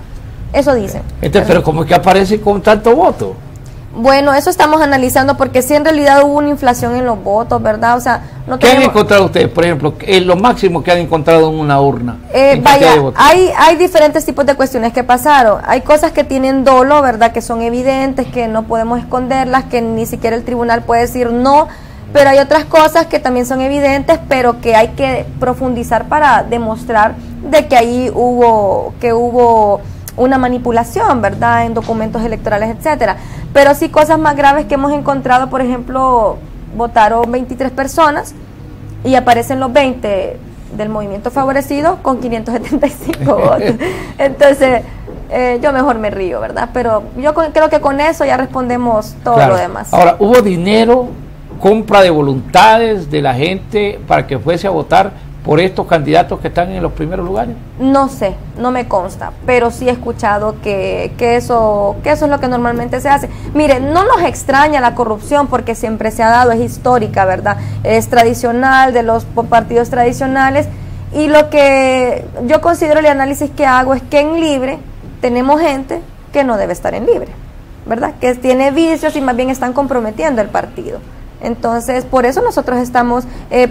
Eso dicen. Pero ¿cómo es que aparece con tanto voto? Bueno, eso estamos analizando, porque sí en realidad hubo una inflación en los votos, ¿verdad? O sea, no ¿qué han encontrado ustedes, por ejemplo, lo máximo que han encontrado en una urna? Vaya, hay diferentes tipos de cuestiones que pasaron. Hay cosas que tienen dolo, ¿verdad? Que son evidentes, que no podemos esconderlas, que ni siquiera el tribunal puede decir no. Pero hay otras cosas que también son evidentes, pero que hay que profundizar para demostrar de que ahí hubo una manipulación, ¿verdad? En documentos electorales, etcétera. Pero sí cosas más graves que hemos encontrado, por ejemplo, votaron 23 personas y aparecen los 20 del movimiento favorecido con 575 votos. Entonces, yo mejor me río, ¿verdad? Pero yo creo que con eso ya respondemos todo lo demás. Ahora, ¿hubo dinero, compra de voluntades de la gente para que fuese a votar por estos candidatos que están en los primeros lugares? No sé, no me consta, pero sí he escuchado que eso es lo que normalmente se hace. Mire, no nos extraña la corrupción, porque siempre se ha dado, es histórica, ¿verdad? Es tradicional, de los partidos tradicionales, y lo que yo considero, el análisis que hago, es que en Libre tenemos gente que no debe estar en Libre, ¿verdad? Que tiene vicios y más bien están comprometiendo el partido. Entonces, por eso nosotros estamos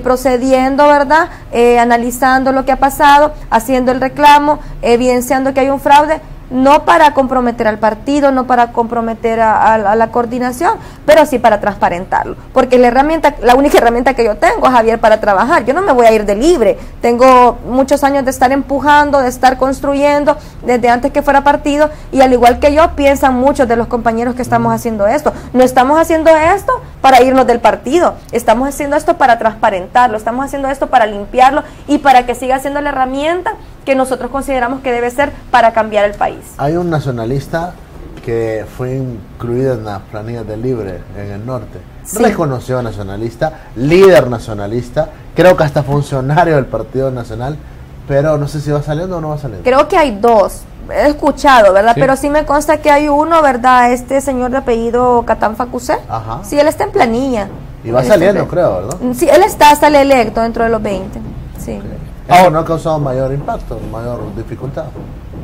procediendo, ¿verdad? Analizando lo que ha pasado, haciendo el reclamo, evidenciando que hay un fraude, no para comprometer al partido, no para comprometer a la coordinación, pero sí para transparentarlo, porque la única herramienta que yo tengo, Javier, para trabajar. Yo no me voy a ir de Libre, tengo muchos años de estar empujando, de estar construyendo, desde antes que fuera partido, y al igual que yo, piensan muchos de los compañeros que estamos haciendo esto. No estamos haciendo esto para irnos del partido, estamos haciendo esto para transparentarlo, estamos haciendo esto para limpiarlo y para que siga siendo la herramienta que nosotros consideramos que debe ser para cambiar el país. Hay un nacionalista que fue incluido en las planillas del Libre en el norte. Reconocido nacionalista, líder nacionalista, creo que hasta funcionario del Partido Nacional, pero no sé si va saliendo o no va saliendo. Creo que hay dos, he escuchado, ¿verdad? Sí. Pero sí me consta que hay uno, ¿verdad? Este señor de apellido Catán Facusé. Ajá. Sí, él está en planilla. Y va saliendo, creo, ¿verdad? Sí, él sale electo dentro de los 20. Sí. Eso no ha causado mayor impacto, mayor dificultad.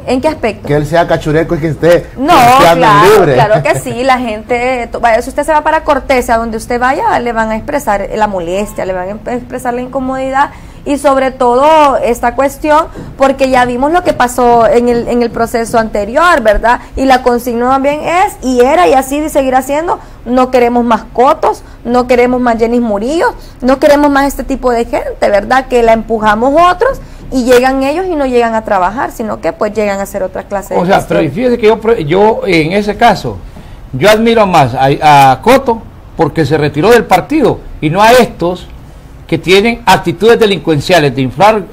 ¿En qué aspecto? Que él sea cachureco y que esté Libre. Claro que sí, la gente, si usted se va para Cortés, a donde usted vaya, le van a expresar la molestia, le van a expresar la incomodidad, y sobre todo esta cuestión, porque ya vimos lo que pasó en el proceso anterior, ¿verdad? Y la consigna también es, y era, y así seguirá siendo: no queremos más Cotos, no queremos más Jenis Murillo, no queremos más este tipo de gente, ¿verdad? Que la empujamos otros, y llegan ellos y no llegan a trabajar, sino que pues llegan a hacer otra clase de gestión. Pero fíjese que yo en ese caso, yo admiro más a Coto, porque se retiró del partido, y no a estos que tienen actitudes delincuenciales de inflar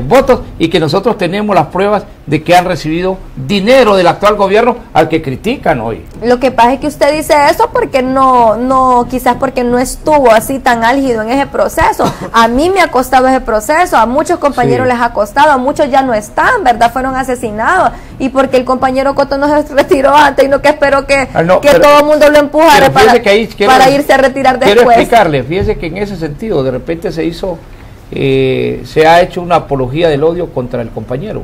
votos, y que nosotros tenemos las pruebas de que han recibido dinero del actual gobierno al que critican hoy. Lo que pasa es que usted dice eso porque quizás porque no estuvo así tan álgido en ese proceso. A mí me ha costado ese proceso, a muchos compañeros les ha costado, a muchos ya no están, ¿verdad? Fueron asesinados, y porque el compañero Coto no se retiró antes, y no que espero que todo el mundo lo empujara para irse a retirar después. Quiero explicarle, fíjese que en ese sentido de repente se hizo se ha hecho una apología del odio contra el compañero.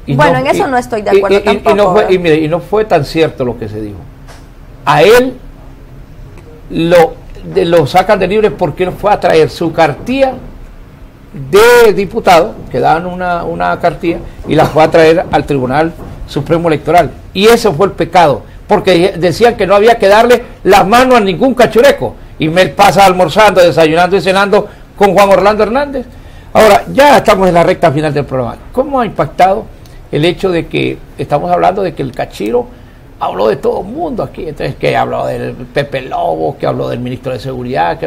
Y bueno, en eso no estoy de acuerdo tampoco. Y no fue tan cierto lo que se dijo. A él lo sacan de libre porque él fue a traer su cartilla de diputado, que daban una cartilla, y la fue a traer al Tribunal Supremo Electoral. Y ese fue el pecado, porque decían que no había que darle la mano a ningún cachureco. Y me pasa almorzando, desayunando y cenando con Juan Orlando Hernández. Ahora, ya estamos en la recta final del programa. ¿Cómo ha impactado el hecho de que estamos hablando de que el Cachiro habló de todo el mundo aquí? Entonces, que habló del Pepe Lobo, que habló del ministro de Seguridad,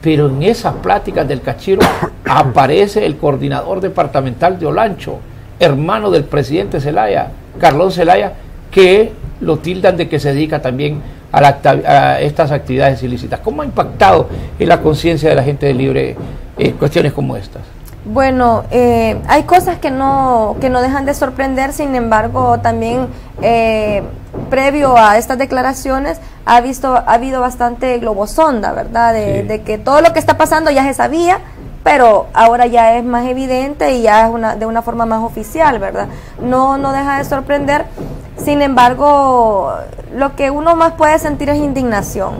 pero en esas pláticas del Cachiro aparece el coordinador departamental de Olancho, hermano del presidente Zelaya, Carlón Zelaya, que lo tildan de que se dedica también a estas actividades ilícitas. ¿Cómo ha impactado en la conciencia de la gente de Libre cuestiones como estas? Bueno, hay cosas que no dejan de sorprender. Sin embargo, también previo a estas declaraciones ha habido bastante globosonda, ¿verdad? De que todo lo que está pasando ya se sabía, pero ahora ya es más evidente y ya es de una forma más oficial, ¿verdad? No deja de sorprender. Sin embargo, lo que uno más puede sentir es indignación,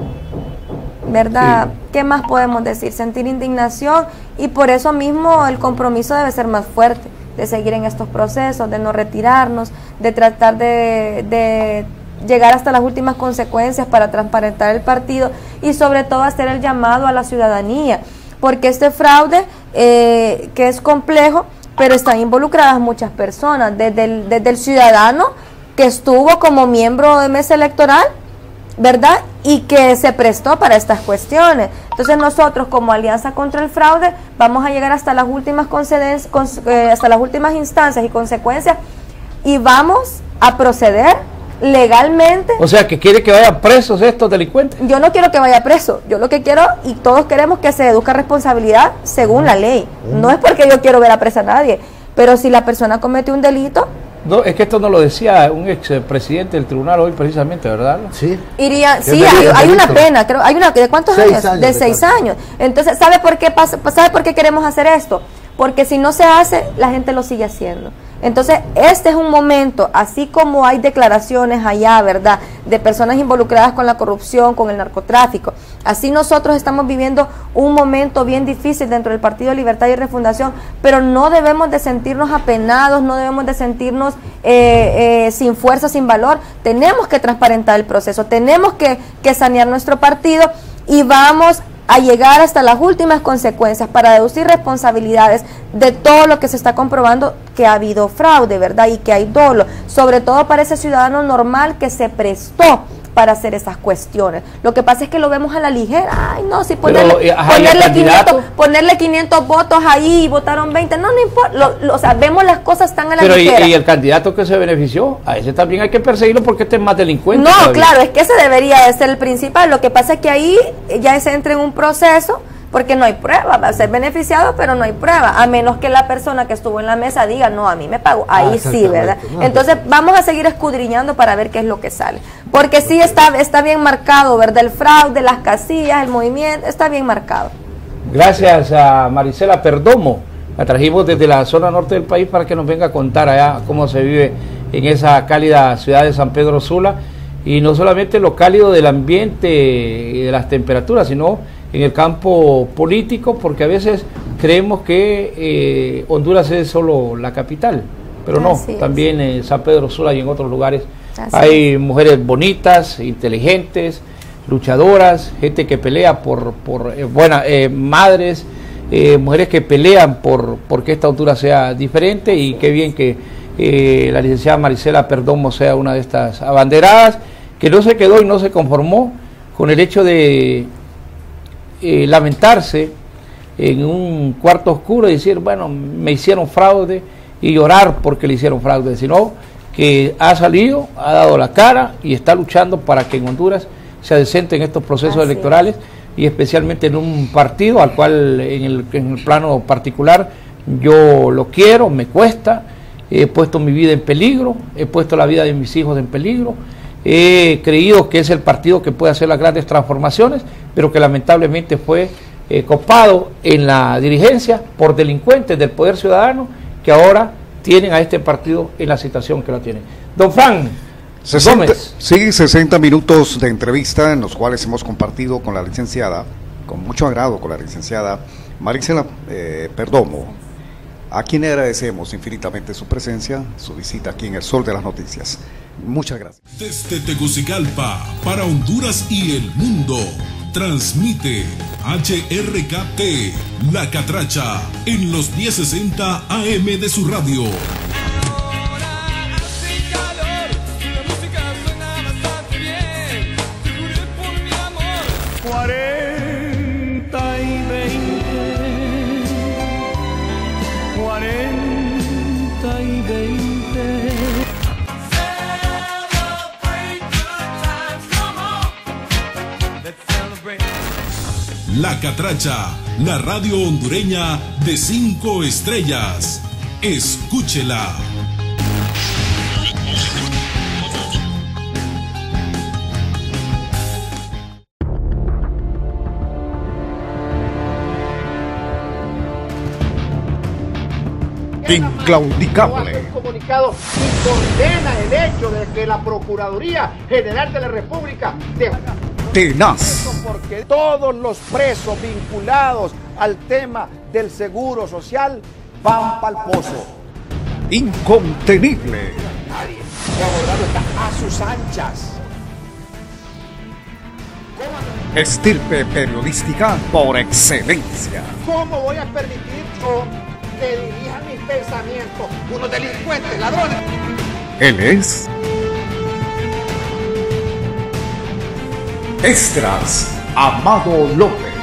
¿verdad? Sí. ¿Qué más podemos decir? Sentir indignación, y por eso mismo el compromiso debe ser más fuerte, de seguir en estos procesos, de no retirarnos, de tratar de llegar hasta las últimas consecuencias para transparentar el partido, y sobre todo hacer el llamado a la ciudadanía, porque este fraude que es complejo, pero están involucradas muchas personas, desde el ciudadano que estuvo como miembro de mesa electoral, ¿verdad? Y que se prestó para estas cuestiones. Entonces nosotros, como Alianza contra el Fraude, vamos a llegar hasta las últimas hasta las últimas instancias y consecuencias, y vamos a proceder legalmente. O sea, que quiere que vayan presos estos delincuentes. Yo no quiero que vaya preso. Yo lo que quiero, y todos queremos, que se eduque responsabilidad según la ley. No es porque yo quiero ver a presa a nadie, pero si la persona comete un delito. No, es que esto no lo decía un expresidente del tribunal hoy precisamente, ¿verdad? Sí. Sí, hay una pena, creo, hay una, ¿de cuántos años? De 6 años. Entonces, ¿sabe por qué queremos hacer esto? Porque si no se hace, la gente lo sigue haciendo. Entonces, este es un momento, así como hay declaraciones allá, ¿verdad?, de personas involucradas con la corrupción, con el narcotráfico, así nosotros estamos viviendo un momento bien difícil dentro del Partido Libertad y Refundación, pero no debemos de sentirnos apenados, no debemos de sentirnos sin fuerza, sin valor. Tenemos que transparentar el proceso, tenemos que sanear nuestro partido, y vamos a llegar hasta las últimas consecuencias para deducir responsabilidades de todo lo que se está comprobando, que ha habido fraude, ¿verdad? Y que hay dolo, sobre todo para ese ciudadano normal que se prestó para hacer esas cuestiones. Lo que pasa es que lo vemos a la ligera. Ay, no, si ponerle 500 votos ahí y votaron 20, no importa. O sea, vemos las cosas tan a la ligera. Y el candidato que se benefició, a ese también hay que perseguirlo porque este es más delincuente. No, todavía. Claro, es que ese debería de ser el principal. Lo que pasa es que ahí ya se entra en un proceso, porque no hay prueba, va a ser beneficiado, pero no hay prueba, a menos que la persona que estuvo en la mesa diga, no, a mí me pagó, ahí sí, ¿verdad? Entonces vamos a seguir escudriñando para ver qué es lo que sale, porque sí está bien marcado, ¿verdad? El fraude, las casillas, el movimiento, está bien marcado. Gracias a Marisela Perdomo, la trajimos desde la zona norte del país para que nos venga a contar allá cómo se vive en esa cálida ciudad de San Pedro Sula, y no solamente lo cálido del ambiente y de las temperaturas, sino en el campo político, porque a veces creemos que Honduras es solo la capital, pero no, también en San Pedro Sula y en otros lugares hay mujeres bonitas, inteligentes, luchadoras, gente que pelea por madres, mujeres que pelean porque esta Honduras sea diferente, y qué bien que la licenciada Marisela Perdomo sea una de estas abanderadas, que no se quedó y no se conformó con el hecho de lamentarse en un cuarto oscuro y decir, bueno, me hicieron fraude, y llorar porque le hicieron fraude, sino que ha salido, ha dado la cara y está luchando para que en Honduras sea decente en estos procesos electorales, y especialmente en un partido al cual en el plano particular yo lo quiero, me cuesta, he puesto mi vida en peligro, he puesto la vida de mis hijos en peligro, he creído que es el partido que puede hacer las grandes transformaciones, pero que lamentablemente fue copado en la dirigencia por delincuentes del Poder Ciudadano que ahora tienen a este partido en la situación que lo tienen. Don Fran 60 minutos de entrevista en los cuales hemos compartido con la licenciada, con mucho agrado con la licenciada Marisela Perdomo, a quien agradecemos infinitamente su presencia, su visita aquí en el Sol de las Noticias. Muchas gracias. Desde Tegucigalpa, para Honduras y el mundo, transmite HRKT, La Catracha, en los 1060 AM de su radio. La Catracha, la radio hondureña de 5 estrellas. Escúchela. Inclaudicable. Comunicado y condena el hecho de que la Procuraduría General de la República tenaz. Porque todos los presos vinculados al tema del seguro social van para el pozo. Incontenible. Nadie. El abogado está a sus anchas. Estirpe periodística por excelencia. ¿Cómo voy a permitir que dirijan mis pensamientos unos delincuentes, ladrones? Él es Estras Amado López.